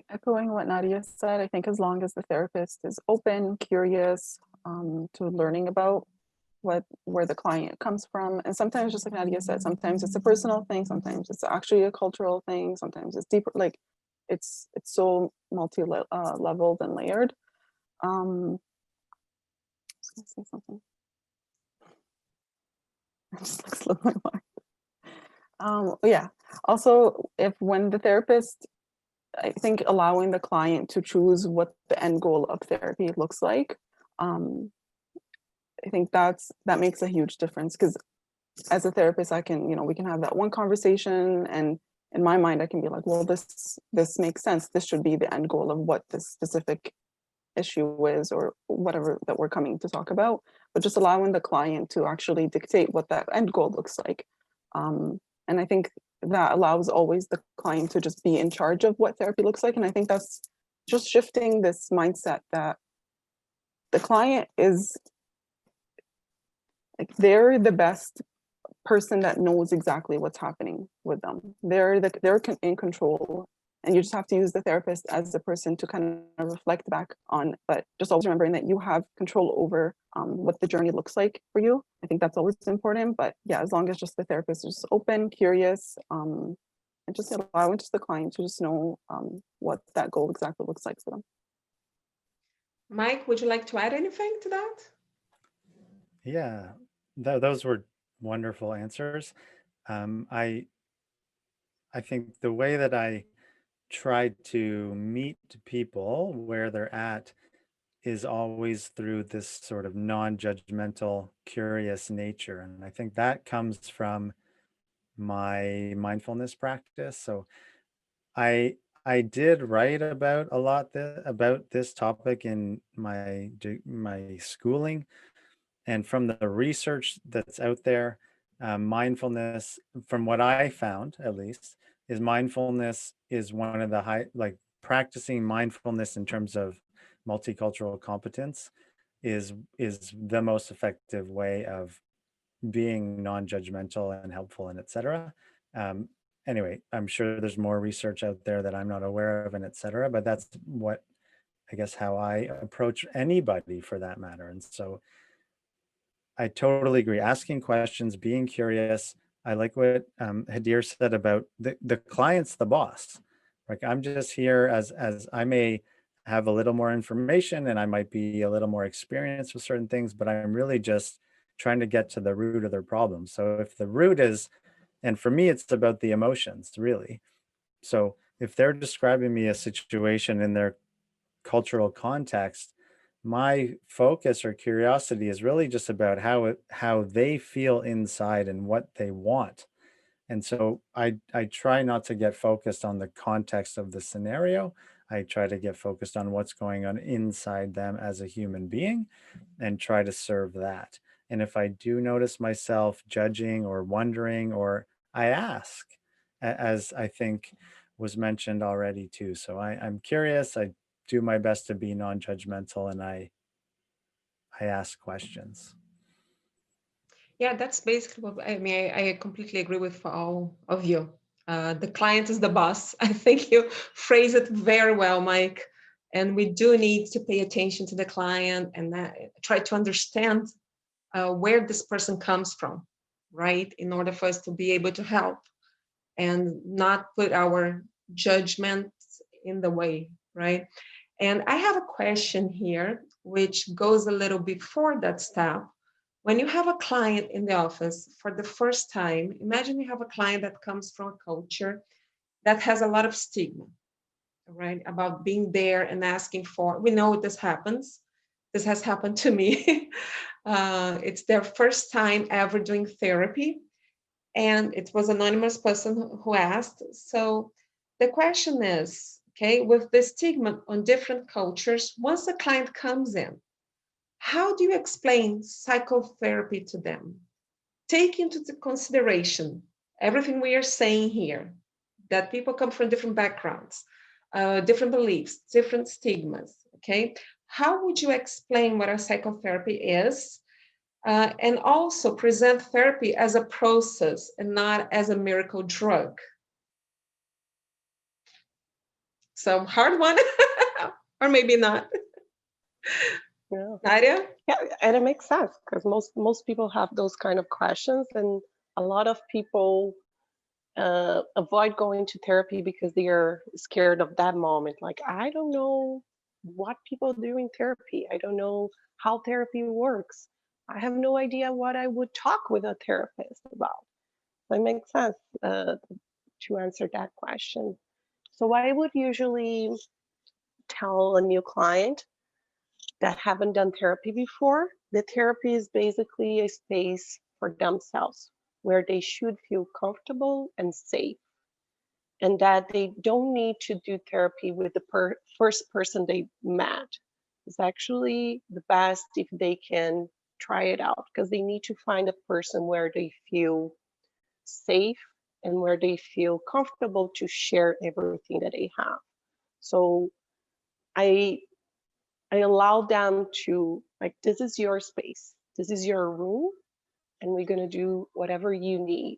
Echoing what Nadia said, I think as long as the therapist is open, curious to learning about where the client comes from, and sometimes, just like Nadia said, sometimes it's a personal thing, sometimes it's actually a cultural thing, sometimes it's deeper. Like it's so multi-leveled and layered. I was gonna say something. I just like slipped my mind. Yeah. Also, when the therapist, I think allowing the client to choose what the end goal of therapy looks like, I think that makes a huge difference, because as a therapist, we can have that one conversation, and in my mind, I can be like, well, this makes sense. This should be the end goal of what this specific issue is, or whatever that we're coming to talk about. But just allowing the client to actually dictate what that end goal looks like. And I think that allows always the client to just be in charge of what therapy looks like. And I think that's just shifting this mindset that the client is like, they're the best person that knows exactly what's happening with them. They're in control, and you just have to use the therapist as the person to kind of reflect back on. But just always remembering that you have control over what the journey looks like for you. I think that's always important. But yeah, as long as just the therapist is just open, curious, and just allowing just the client to just know what that goal exactly looks like for them. Mike, would you like to add anything to that? Yeah, those were wonderful answers. I think the way that I try to meet people where they're at is always through this sort of non-judgmental, curious nature. And I think that comes from my mindfulness practice. So I did write about a lot about this topic in my schooling, and from the research that's out there, mindfulness, from what I found at least, is mindfulness is one of the practicing mindfulness in terms of multicultural competence is the most effective way of being non-judgmental and helpful, and etc. Anyway, I'm sure there's more research out there that I'm not aware of, and etc. But that's what, I guess, how I approach anybody for that matter. And so I totally agree. Asking questions, being curious. I like what Hadir said about the client's the boss. Like, I'm just here as I may have a little more information and I might be a little more experienced with certain things, but I'm really just trying to get to the root of their problem. So if the root is, and for me, it's about the emotions, really. So if they're describing me a situation in their cultural context, my focus or curiosity is really just about how they feel inside and what they want. And so I try not to get focused on the context of the scenario. I try to get focused on what's going on inside them as a human being and try to serve that. And if I do notice myself judging or wondering, or I ask, as I think was mentioned already too. So I'm curious, I do my best to be non-judgmental, and I ask questions. Yeah, that's basically what I mean. I completely agree with all of you. The client is the boss. I think you phrase it very well, Mike. And we do need to pay attention to the client and try to understand where this person comes from, right? In order for us to be able to help and not put our judgments in the way, right? And I have a question here, which goes a little before that step. When you have a client in the office for the first time, imagine you have a client that comes from a culture that has a lot of stigma, right? About being there and asking for, we know this happens. This has happened to me. It's their first time ever doing therapy. And it was an anonymous person who asked. So the question is, okay, with the stigma on different cultures, once the client comes in, how do you explain psychotherapy to them? Take into consideration everything we are saying here, that people come from different backgrounds, different beliefs, different stigmas, okay? How would you explain what a psychotherapy is? And also present therapy as a process and not as a miracle drug. So hard one, or maybe not. Yeah. Nadia? Yeah, and it makes sense because most people have those kind of questions, and a lot of people avoid going to therapy because they are scared of that moment. Like, I don't know what people do in therapy. I don't know how therapy works. I have no idea what I would talk with a therapist about. So it makes sense to answer that question. So I would usually tell a new client that haven't done therapy before, the therapy is basically a space for themselves where they should feel comfortable and safe, and that they don't need to do therapy with the first person they met. It's actually the best if they can try it out, because they need to find a person where they feel safe and where they feel comfortable to share everything that they have. So I allow them to, like, this is your space, this is your room, and we're going to do whatever you need.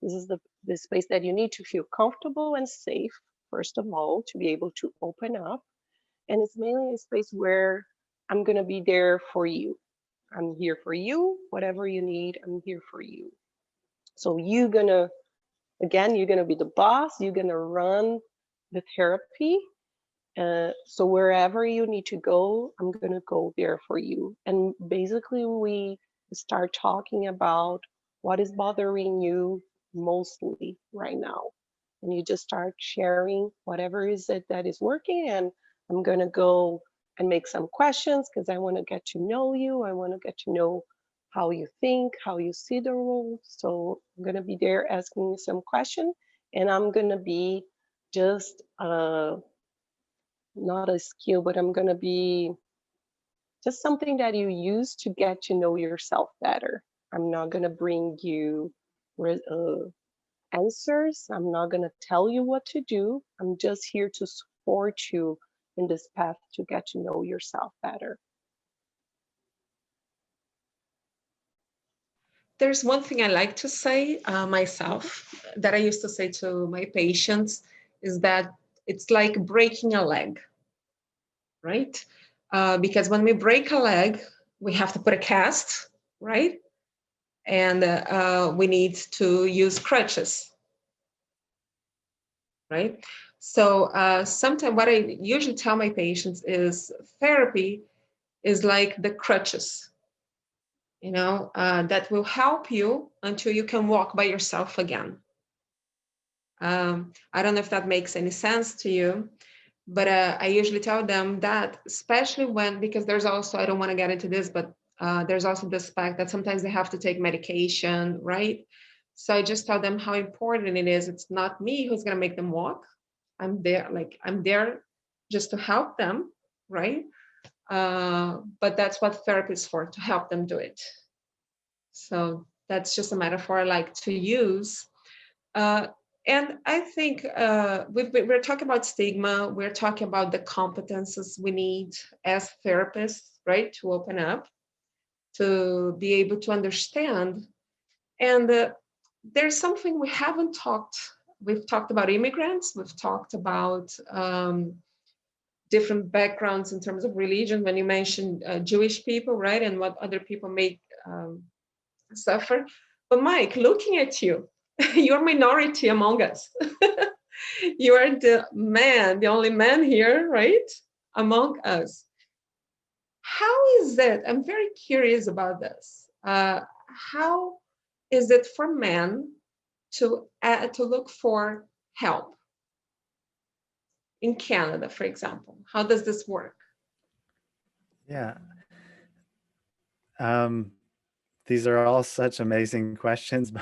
This is the space that you need to feel comfortable and safe, first of all, to be able to open up. And it's mainly a space where I'm going to be there for you. I'm here for you. Whatever you need, I'm here for you. So you're going to be the boss. You're going to run the therapy. So wherever you need to go, I'm going to go there for you. And basically, we start talking about what is bothering you mostly right now. And you just start sharing whatever is it that is working. And I'm going to go and make some questions because I want to get to know you. I want to get to know how you think, how you see the world. So I'm going to be there asking you some questions. And I'm going to be just not a skill, but I'm going to be just something that you use to get to know yourself better. I'm not going to bring you answers. I'm not going to tell you what to do. I'm just here to support you in this path to get to know yourself better. There's one thing I like to say myself that I used to say to my patients is that it's like breaking a leg, right? Because when we break a leg, we have to put a cast, right? And we need to use crutches, right? So sometimes what I usually tell my patients is therapy is like the crutches, that will help you until you can walk by yourself again. I don't know if that makes any sense to you, but I usually tell them that, especially because there's also, I don't want to get into this, but there's also this fact that sometimes they have to take medication, right? So I just tell them how important it is. It's not me who's going to make them walk. I'm there just to help them, right? But that's what therapy is for, to help them do it. So that's just a metaphor I like to use. And I think we're talking about stigma. We're talking about the competences we need as therapists, right? To open up, to be able to understand. And there's something we haven't talked. We've talked about immigrants. We've talked about different backgrounds in terms of religion. When you mentioned Jewish people, right? And what other people may suffer. But Mike, looking at you, you're a minority among us. You are the man, the only man here, right? Among us. How is it? I'm very curious about this. How is it for men to look for help in Canada, for example? How does this work? Yeah. These are all such amazing questions. We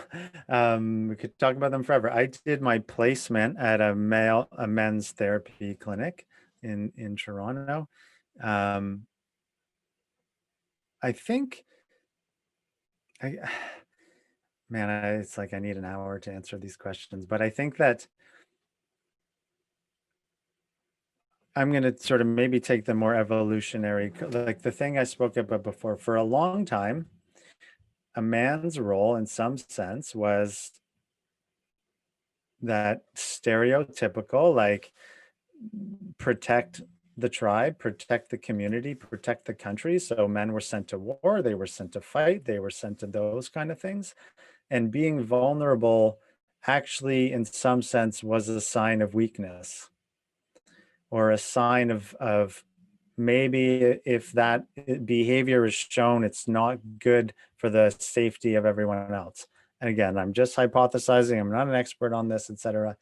could talk about them forever. I did my placement at a men's therapy clinic in Toronto. I think, it's like I need an hour to answer these questions, but I think that I'm going to sort of maybe take the more evolutionary, like the thing I spoke about before. For a long time, a man's role in some sense was that stereotypical, like protect the tribe, protect the community, protect the country. So men were sent to war, they were sent to fight, they were sent to those kind of things. And being vulnerable actually in some sense was a sign of weakness, or a sign of maybe if that behavior is shown, it's not good for the safety of everyone else. And again, I'm just hypothesizing, I'm not an expert on this, etc.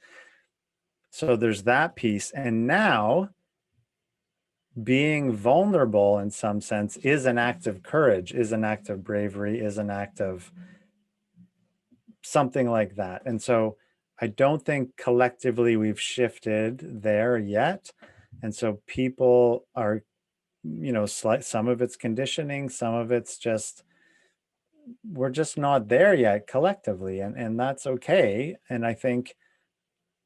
So there's that piece. And now being vulnerable in some sense is an act of courage, is an act of bravery, is an act of something like that. And so I don't think collectively we've shifted there yet. And so people are, some of it's conditioning, some of it's just, we're just not there yet collectively. And that's okay. And I think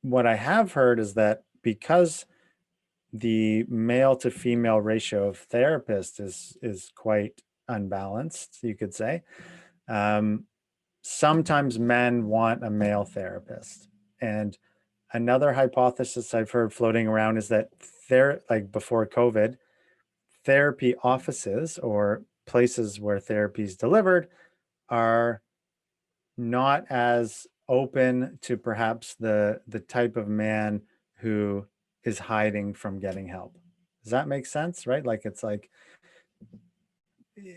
what I have heard is that because the male to female ratio of therapists is quite unbalanced, you could say. Sometimes men want a male therapist. And another hypothesis I've heard floating around is that like before COVID, therapy offices or places where therapy is delivered are not as open to perhaps the type of man who is hiding from getting help. Does that make sense? Right? Like, it's like,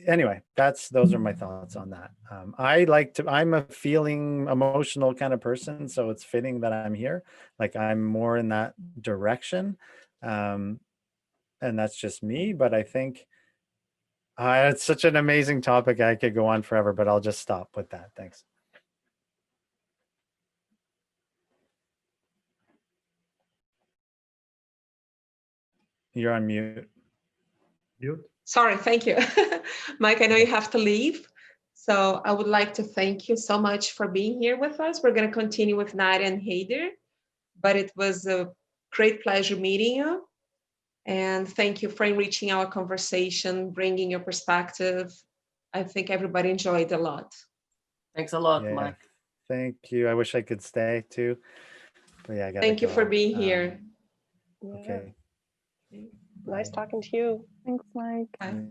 anyway, those are my thoughts on that. I'm a feeling emotional kind of person, so it's fitting that I'm here. Like, I'm more in that direction. And that's just me, but I think it's such an amazing topic. I could go on forever, but I'll just stop with that. Thanks. You're on mute. Mute. Sorry, thank you. Mike, I know you have to leave. So I would like to thank you so much for being here with us. We're going to continue with Nadia and Heider, but it was a great pleasure meeting you. And thank you for enriching our conversation, bringing your perspective. I think everybody enjoyed a lot. Thanks a lot, Yeah, Mike. thank you. I wish I could stay too. But yeah, I gotta Thank you go. for being here. Okay. Nice talking to you. Thanks, Mike. Bye.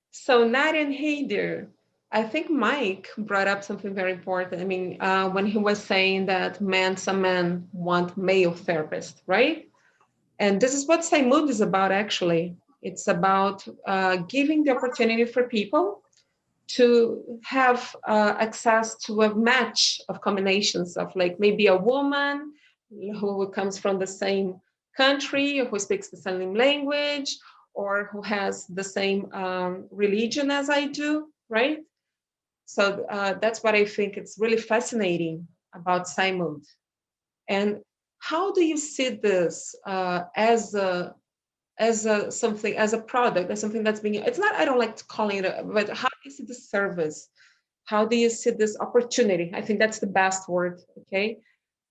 So Nadia and Heider, I think Mike brought up something very important. I mean, when he was saying that some men want male therapists, right? And this is what PsyMood is about, actually. It's about giving the opportunity for people to have access to a match of combinations of, like, maybe a woman who comes from the same country, who speaks the same language, or who has the same religion as I do, right? So that's what I think it's really fascinating about PsyMood. And how do you see this as a something, as a product, as something that's being, it's not, I don't like calling it, but how do you see the service? How do you see this opportunity? I think that's the best word, okay?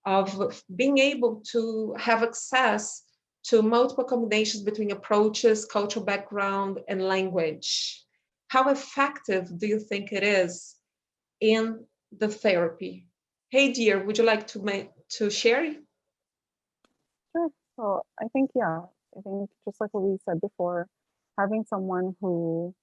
Of being able to have access to multiple combinations between approaches, cultural background, and language. How effective do you think it is in the therapy? Hey, dear, would you like to share? Sure. So I think, yeah, I think just like what we said before, having someone who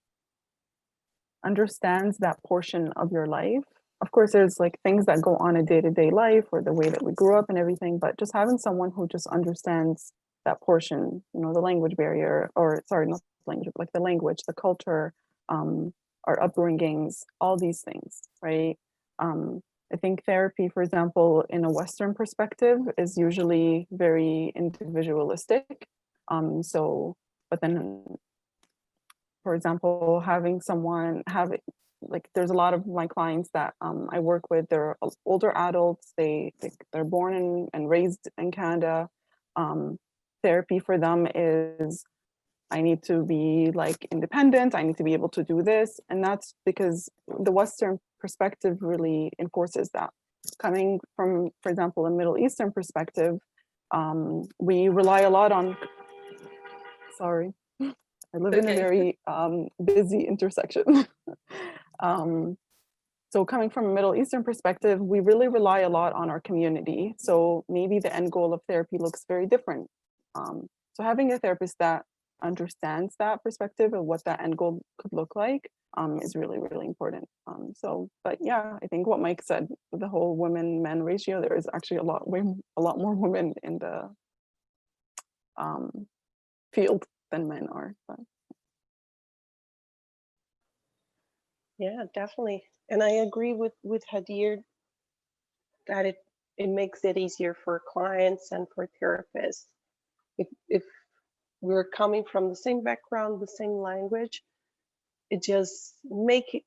understands that portion of your life. Of course, there's like things that go on a day-to-day life or the way that we grew up and everything, but just having someone who just understands that portion, you know, the language barrier, or sorry, not language, like the language, the culture, our upbringings, all these things, right? I think therapy, for example, in a Western perspective is usually very individualistic. But then, for example, having someone like, there's a lot of my clients that I work with, they're older adults, they're born and raised in Canada. Therapy for them is, I need to be like independent, I need to be able to do this. And that's because the Western perspective really enforces that. Coming from, for example, a Middle Eastern perspective, we rely a lot on, sorry, I live in a very busy intersection. So coming from a Middle Eastern perspective, we really rely a lot on our community. So maybe the end goal of therapy looks very different. So having a therapist that understands that perspective of what that end goal could look like is really, really important. But yeah, I think what Mike said, the whole women-men ratio, there is actually a lot more women in the field than men are. But. Yeah, definitely. And I agree with Hadir that it makes it easier for clients and for therapists. If we're coming from the same background, the same language, it just make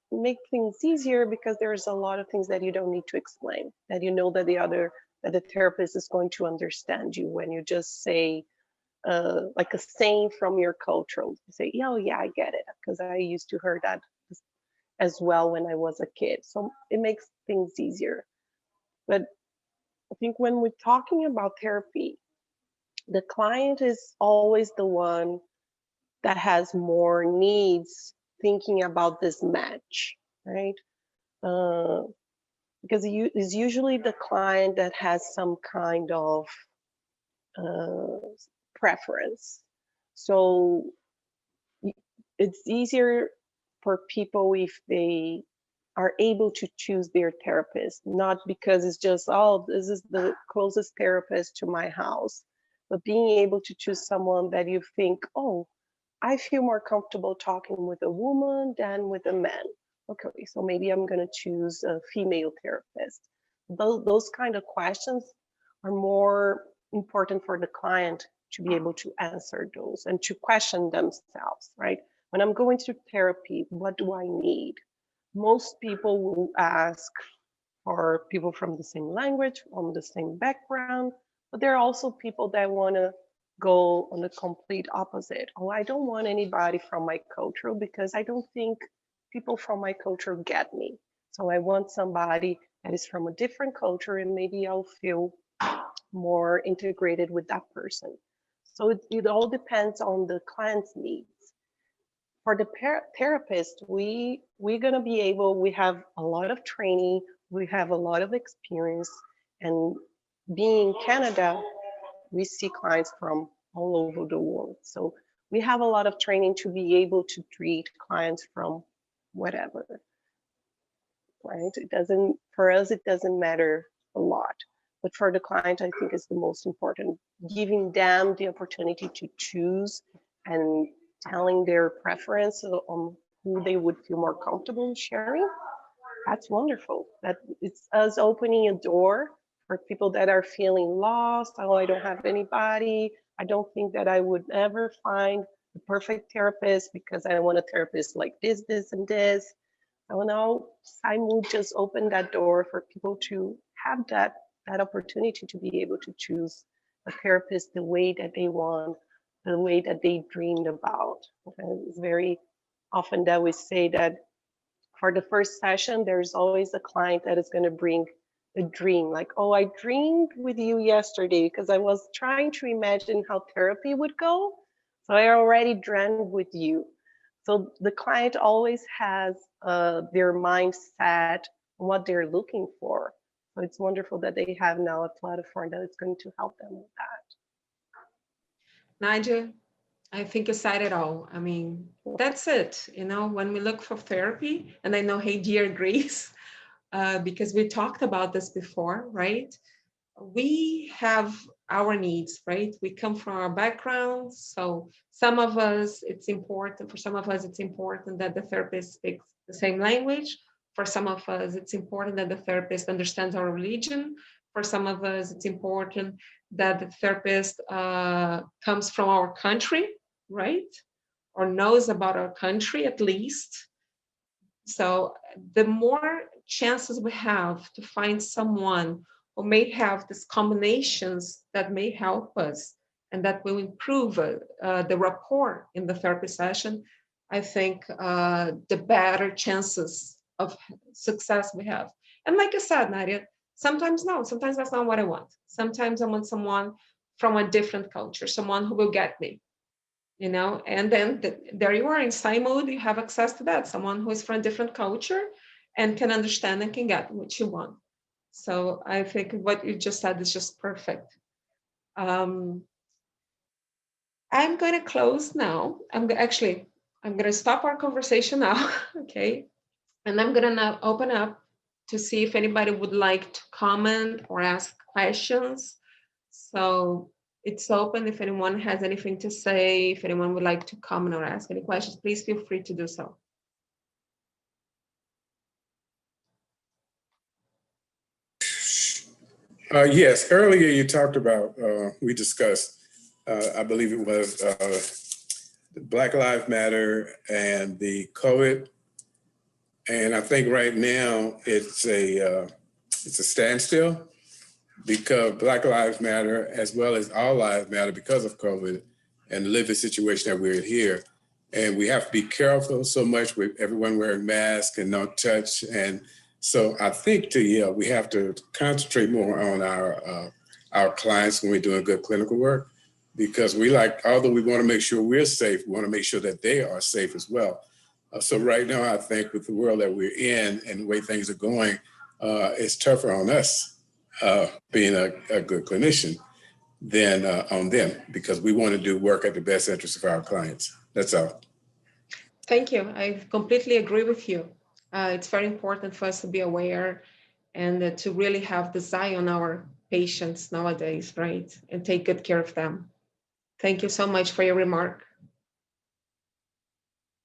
things easier, because there's a lot of things that you don't need to explain, that you know that the therapist is going to understand you when you just say like a saying from your culture. You say, oh yeah, I get it, because I used to hear that as well when I was a kid. So it makes things easier. But I think when we're talking about therapy, the client is always the one that has more needs thinking about this match, right? Because it's usually the client that has some kind of preference. So it's easier for people if they are able to choose their therapist, not because it's just, oh, this is the closest therapist to my house, but being able to choose someone that you think, oh, I feel more comfortable talking with a woman than with a man. Okay, so maybe I'm going to choose a female therapist. Those kind of questions are more important for the client to be able to answer those and to question themselves, right? When I'm going to therapy, what do I need? Most people will ask for people from the same language, from the same background, but there are also people that want to go on the complete opposite. Oh, I don't want anybody from my culture because I don't think people from my culture get me. So I want somebody that is from a different culture, and maybe I'll feel more integrated with that person. So it all depends on the client's needs. For the therapist, we're gonna be able, we have a lot of training, we have a lot of experience, and being in Canada, we see clients from all over the world. So we have a lot of training to be able to treat clients from whatever, right? It doesn't, for us, it doesn't matter a lot. But for the client, I think it's the most important, giving them the opportunity to choose and telling their preference on who they would feel more comfortable sharing. That's wonderful. That it's us opening a door for people that are feeling lost. Oh, I don't have anybody. I don't think that I would ever find the perfect therapist because I want a therapist like this, this, and this. And now PsyMood just opened that door for people to have that opportunity to be able to choose a therapist the way that they want, the way that they dreamed about. And it's very often that we say that for the first session, there's always a client that is going to bring a dream, like, oh, I dreamed with you yesterday because I was trying to imagine how therapy would go. So I already dreamed with you. So the client always has their mindset on what they're looking for. So it's wonderful that they have now a platform that is going to help them with that. Nadia, I think you said it all. I mean, that's it. You know, when we look for therapy, and I know Heidi agrees, because we talked about this before, right? We have our needs, right? We come from our backgrounds. So some of us, it's important, for some of us, it's important that the therapist speaks the same language. For some of us, it's important that the therapist understands our religion. For some of us, it's important that the therapist comes from our country, right? Or knows about our country at least. So the more chances we have to find someone who may have these combinations that may help us and that will improve the rapport in the therapy session, I think the better chances of success we have. And like I said, Nadia, sometimes no, sometimes that's not what I want. Sometimes I want someone from a different culture, someone who will get me, you know, and then there you are in PsyMood, you have access to that, someone who is from a different culture and can understand and can get what you want. So I think what you just said is just perfect. I'm going to close now. I'm going to stop our conversation now. Okay. And I'm going to now open up to see if anybody would like to comment or ask questions. So it's open. If anyone has anything to say, if anyone would like to comment or ask any questions, please feel free to do so. Yes, earlier you talked about, we discussed, I believe it was Black Lives Matter and the COVID. And I think right now it's a standstill because Black Lives Matter, as well as all lives matter because of COVID and the living situation that we're in here. And we have to be careful so much with everyone wearing masks and no touch. And so I think we have to concentrate more on our clients when we're doing good clinical work, because although we want to make sure we're safe, we want to make sure that they are safe as well. So right now, I think with the world that we're in and the way things are going, it's tougher on us being a good clinician than on them, because we want to do work at the best interest of our clients. That's all. Thank you. I completely agree with you. It's very important for us to be aware and to really have this eye on our patients nowadays, right? And take good care of them. Thank you so much for your remark.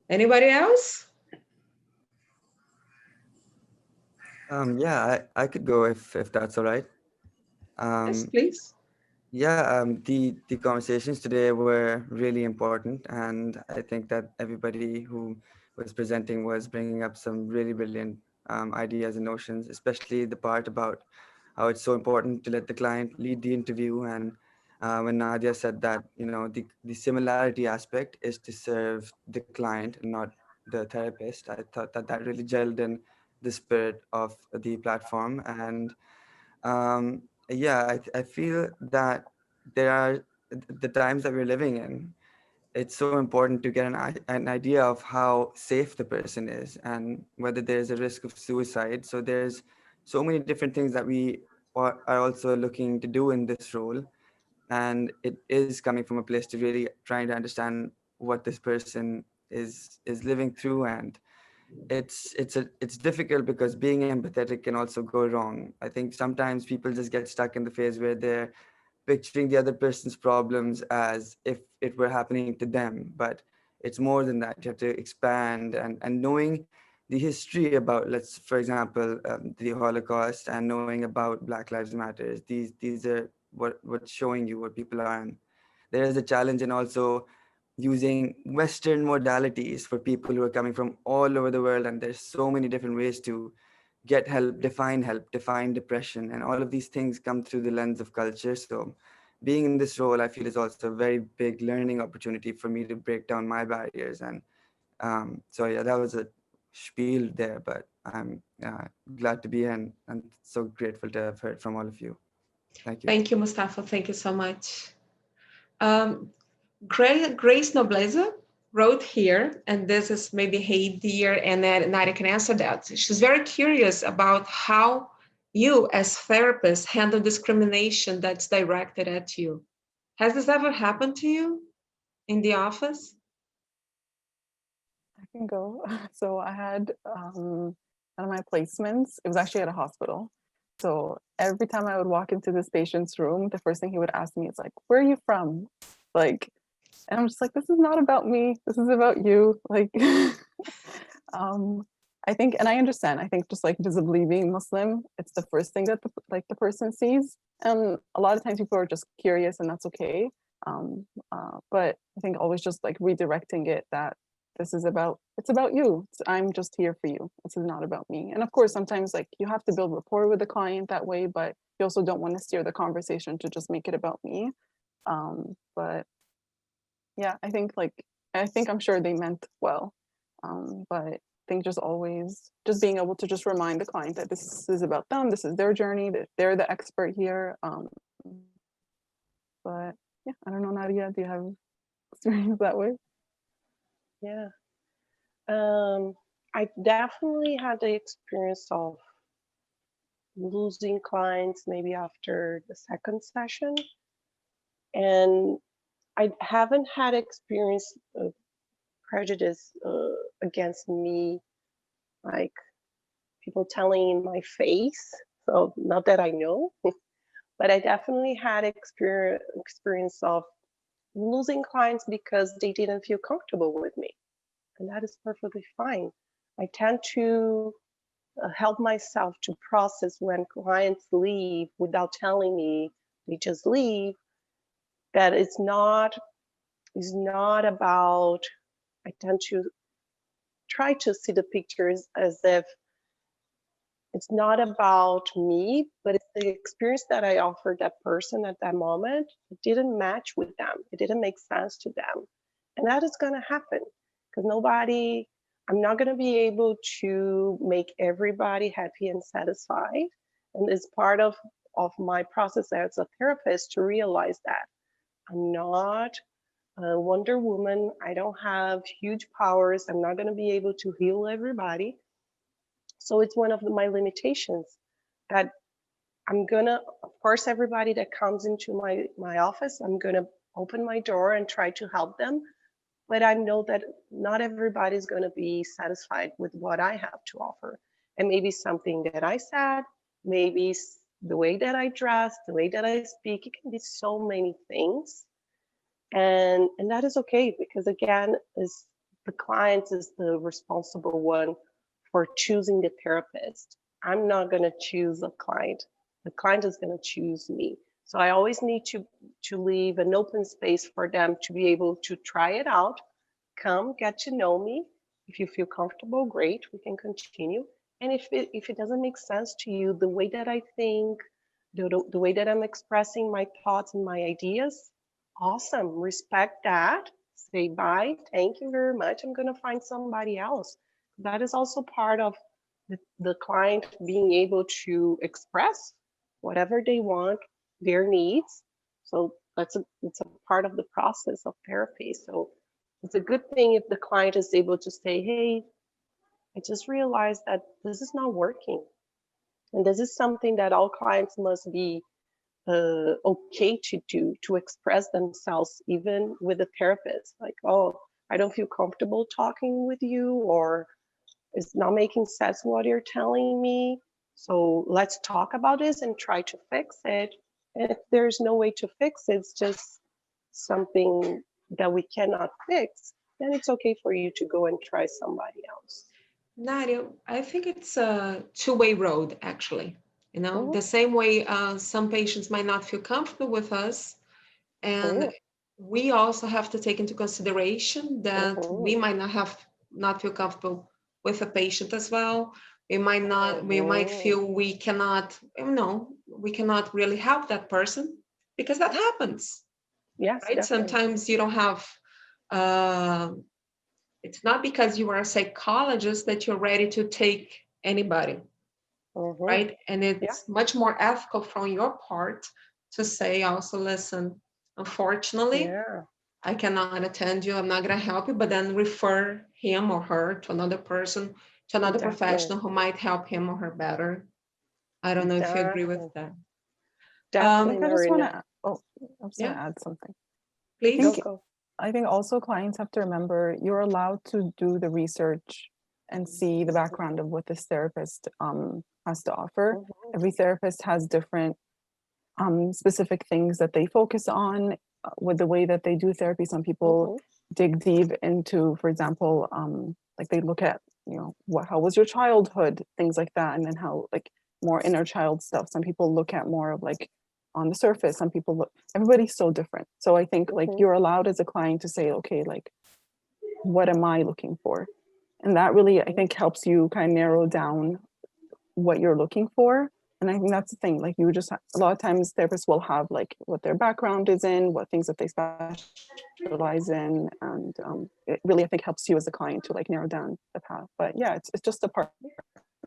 Anybody else? Yeah, I could go if that's all right. Yes, please. Yeah, the conversations today were really important, and I think that everybody who was presenting was bringing up some really brilliant ideas and notions, especially the part about how it's so important to let the client lead the interview. And when Nadia said that, you know, the similarity aspect is to serve the client, not the therapist, I thought that really gelled in the spirit of the platform. And yeah, I feel that there are the times that we're living in, it's so important to get an idea of how safe the person is and whether there's a risk of suicide. So there's so many different things that we are also looking to do in this role. And it is coming from a place to really trying to understand what this person is living through. And it's difficult because being empathetic can also go wrong. I think sometimes people just get stuck in the phase where they're picturing the other person's problems as if it were happening to them, but it's more than that. You have to expand and knowing the history about, let's, for example, the Holocaust, and knowing about Black Lives Matters. These are what's showing you what people are. And there is a challenge in also using Western modalities for people who are coming from all over the world. And there's so many different ways to get help, define depression. And all of these things come through the lens of culture. So being in this role, I feel is also a very big learning opportunity for me to break down my barriers. And so yeah, that was a spiel there, but I'm glad to be here and so grateful to have heard from all of you. Thank you. Thank you, Mustafa. Thank you so much. Grace Nobleza wrote here, and this is maybe hey dear, and then Nadia can answer that. She's very curious about how you as therapists handle discrimination that's directed at you. Has this ever happened to you in the office? I can go. So I had one of my placements, it was actually at a hospital. So every time I would walk into this patient's room, the first thing he would ask me is like, where are you from? Like, and I'm just like, this is not about me. This is about you. Like, I think, and I understand, I think just like visibly being Muslim, it's the first thing that the person sees. And a lot of times people are just curious and that's okay. But I think always just like redirecting it that this is about, it's about you. I'm just here for you. This is not about me. And of course, sometimes like you have to build rapport with the client that way, but you also don't want to steer the conversation to just make it about me. But yeah, I think I'm sure they meant well. But I think just always just being able to just remind the client that this is about them, this is their journey, that they're the expert here. But yeah, I don't know, Nadia, do you have experience that way? Yeah. I definitely had the experience of losing clients maybe after the second session. And I haven't had experience of prejudice against me, like people telling in my face. So not that I know, but I definitely had experience of losing clients because they didn't feel comfortable with me. And that is perfectly fine. I tend to help myself to process when clients leave without telling me they just leave, that it's not about, I tend to try to see the pictures as if it's not about me, but it's the experience that I offered that person at that moment. It didn't match with them. It didn't make sense to them. And that is going to happen because I'm not going to be able to make everybody happy and satisfied. And it's part of my process as a therapist to realize that I'm not a Wonder Woman. I don't have huge powers. I'm not going to be able to heal everybody. So it's one of my limitations that I'm going to, of course, everybody that comes into my office, I'm going to open my door and try to help them. But I know that not everybody's going to be satisfied with what I have to offer. And maybe something that I said, maybe the way that I dress, the way that I speak, it can be so many things. And that is okay, because again, is the client is the responsible one for choosing the therapist. I'm not going to choose a client. The client is going to choose me. So I always need to leave an open space for them to be able to try it out, come get to know me. If you feel comfortable, great, we can continue. And if it doesn't make sense to you, the way that I think, the way that I'm expressing my thoughts and my ideas, awesome, respect that, say bye, thank you very much, I'm going to find somebody else. That is also part of the client being able to express whatever they want, their needs. So it's a part of the process of therapy. So it's a good thing if the client is able to say, hey, I just realized that this is not working. And this is something that all clients must be okay to do, to express themselves, even with a therapist. Like, oh, I don't feel comfortable talking with you, or it's not making sense what you're telling me. So let's talk about this and try to fix it. And if there's no way to fix it, it's just something that we cannot fix, then it's okay for you to go and try somebody else. Nadia, I think it's a two-way road, actually. You know, the same way some patients might not feel comfortable with us, and we also have to take into consideration that we might not feel comfortable with a patient as well. We might feel we cannot, we cannot really help that person, because that happens. Yes, Right? definitely. Sometimes you don't have, it's not because you are a psychologist that you're ready to take anybody, right? And it's much more ethical from your part to say also, listen, unfortunately, I cannot attend you, I'm not going to help you, but then refer him or her to another person, to another professional who might help him or her better. I don't know if you agree with that. Definitely, I just want Marina. to, I was going to add something. Please. I think also clients have to remember you're allowed to do the research and see the background of what this therapist has to offer. Every therapist has different specific things that they focus on with the way that they do therapy. Some people dig deep into, for example, like they look at, how was your childhood, things like that, and then how like more inner child stuff. Some people look at more of like on the surface. Some people look, everybody's so different. So I think like you're allowed as a client to say, okay, like, what am I looking for? And that really, I think, helps you kind of narrow down what you're looking for. And I think that's the thing, like you just, a lot of times therapists will have like what their background is in, what things that they specialize in. And it really, I think, helps you as a client to like narrow down the path. But yeah, it's just a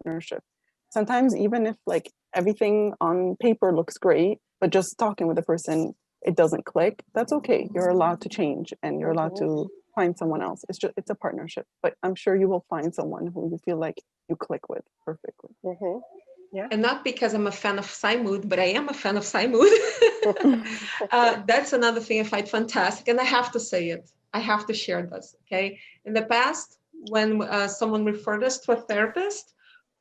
partnership. Sometimes even if like everything on paper looks great, but just talking with the person, it doesn't click, that's okay. You're allowed to change and you're allowed to find someone else. It's a partnership, but I'm sure you will find someone who you feel like you click with perfectly. Yeah. And not because I'm a fan of PsyMood, but I am a fan of PsyMood. That's another thing I find fantastic. And I have to say it. I have to share this, okay? In the past, when someone referred us to a therapist,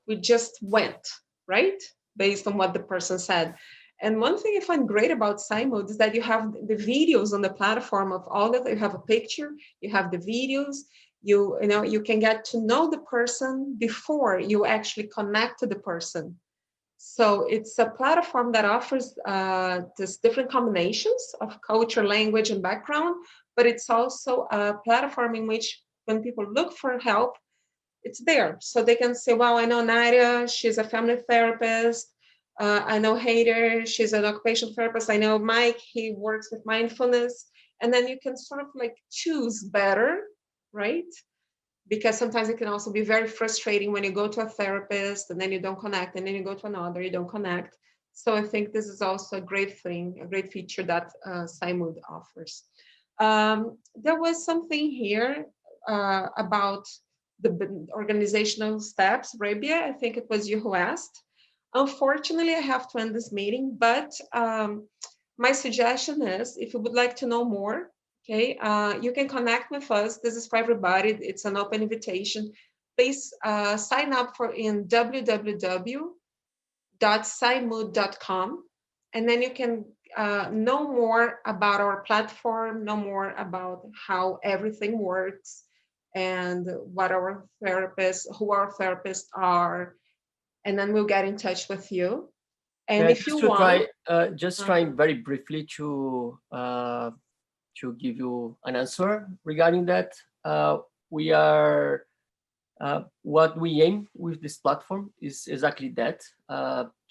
we just went, right? Based on what the person said. And one thing I find great about PsyMood is that you have the videos on the platform of all of it. You have a picture, you have the videos, you can get to know the person before you actually connect to the person. So it's a platform that offers these different combinations of culture, language, and background, but it's also a platform in which when people look for help, it's there. So they can say, well, I know Nadia, she's a family therapist. I know Hader, she's an occupational therapist. I know Mike, he works with mindfulness. And then you can sort of like choose better, right? Because sometimes it can also be very frustrating when you go to a therapist and then you don't connect, and then you go to another, you don't connect. So I think this is also a great thing, a great feature that PsyMood offers. There was something here about the organizational steps. Rabia, I think it was you who asked. Unfortunately, I have to end this meeting, but my suggestion is, if you would like to know more, okay, you can connect with us. This is for everybody. It's an open invitation. Please sign up in www.psymood.com, and then you can know more about our platform, know more about how everything works, and what who our therapists are, and then we'll get in touch with you. And if you want, trying very briefly to give you an answer regarding that. We are what we aim with this platform is exactly that,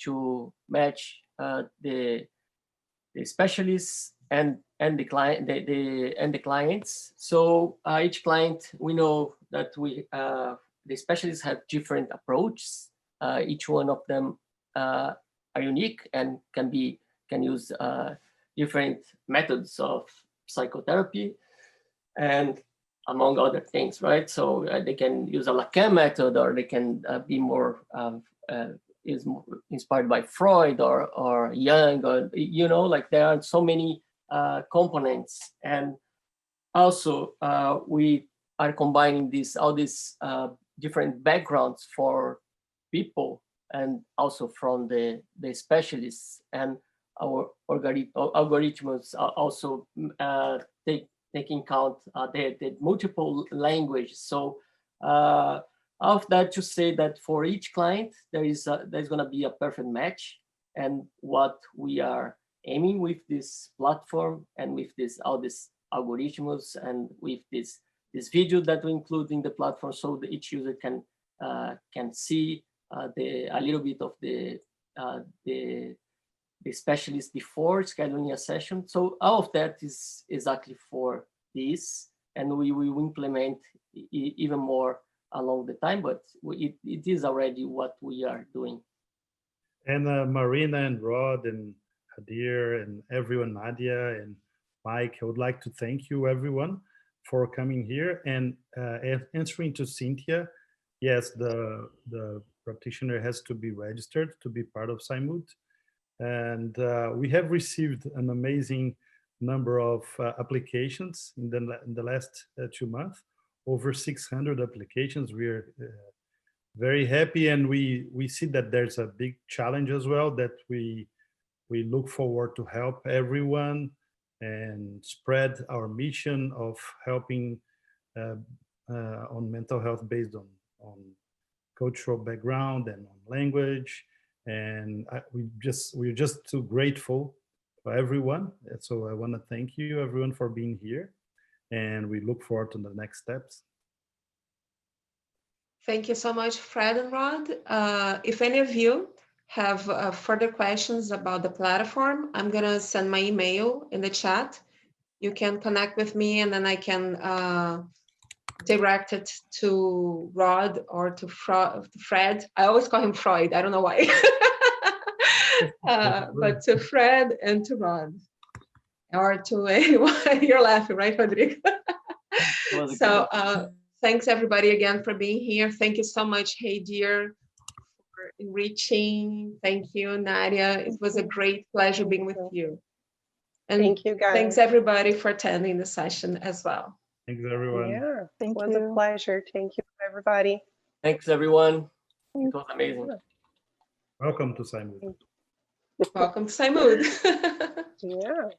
to match the specialists and the client and the clients. So each client, we know that the specialists have different approaches. Each one of them are unique and can use different methods of psychotherapy, and among other things, right? So they can use a Lacan method, or they can be more is inspired by Freud or Jung, or like there are so many components. And also we are combining all these different backgrounds for people, and also from the specialists. And our algorithms also take into account the multiple languages. So of that, to say that for each client there's going to be a perfect match. And what we are aiming with this platform and with all these algorithms and with this video that we include in the platform, so that each user can see a little bit of the specialist before scheduling a session. So all of that is exactly for this, and we will implement even more along the time, but it is already what we are doing. And Marina and Rod and Hadir and everyone, Nadia and Mike, I would like to thank you everyone for coming here and answering to Cynthia. Yes, the practitioner has to be registered to be part of PsyMood. And we have received an amazing number of applications in the last 2 months, over 600 applications. We are very happy, and we see that there's a big challenge as well, that we look forward to help everyone and spread our mission of helping on mental health based on cultural background and on language. And we're just too grateful for everyone. So I want to thank you everyone for being here, and we look forward to the next steps. Thank you so much, Fred and Rod. If any of you have further questions about the platform, I'm gonna send my email in the chat. You can connect with me, and then I can direct it to Rod or to Fred. I always call him Freud, I don't know why. But to Fred and to Rod, or to anyone. You're laughing, right, Rodrigo? So thanks everybody again for being here. Thank you so much, Hey Dear, for enriching. Thank you, Nadia. It was a great pleasure being with you. And thank you, guys. Thanks everybody for attending the session as well. Thanks everyone. Yeah, Thank it was a pleasure. Thank you, everybody. Thanks, everyone. It was amazing. Welcome to PsyMood. Welcome to PsyMood. Yeah.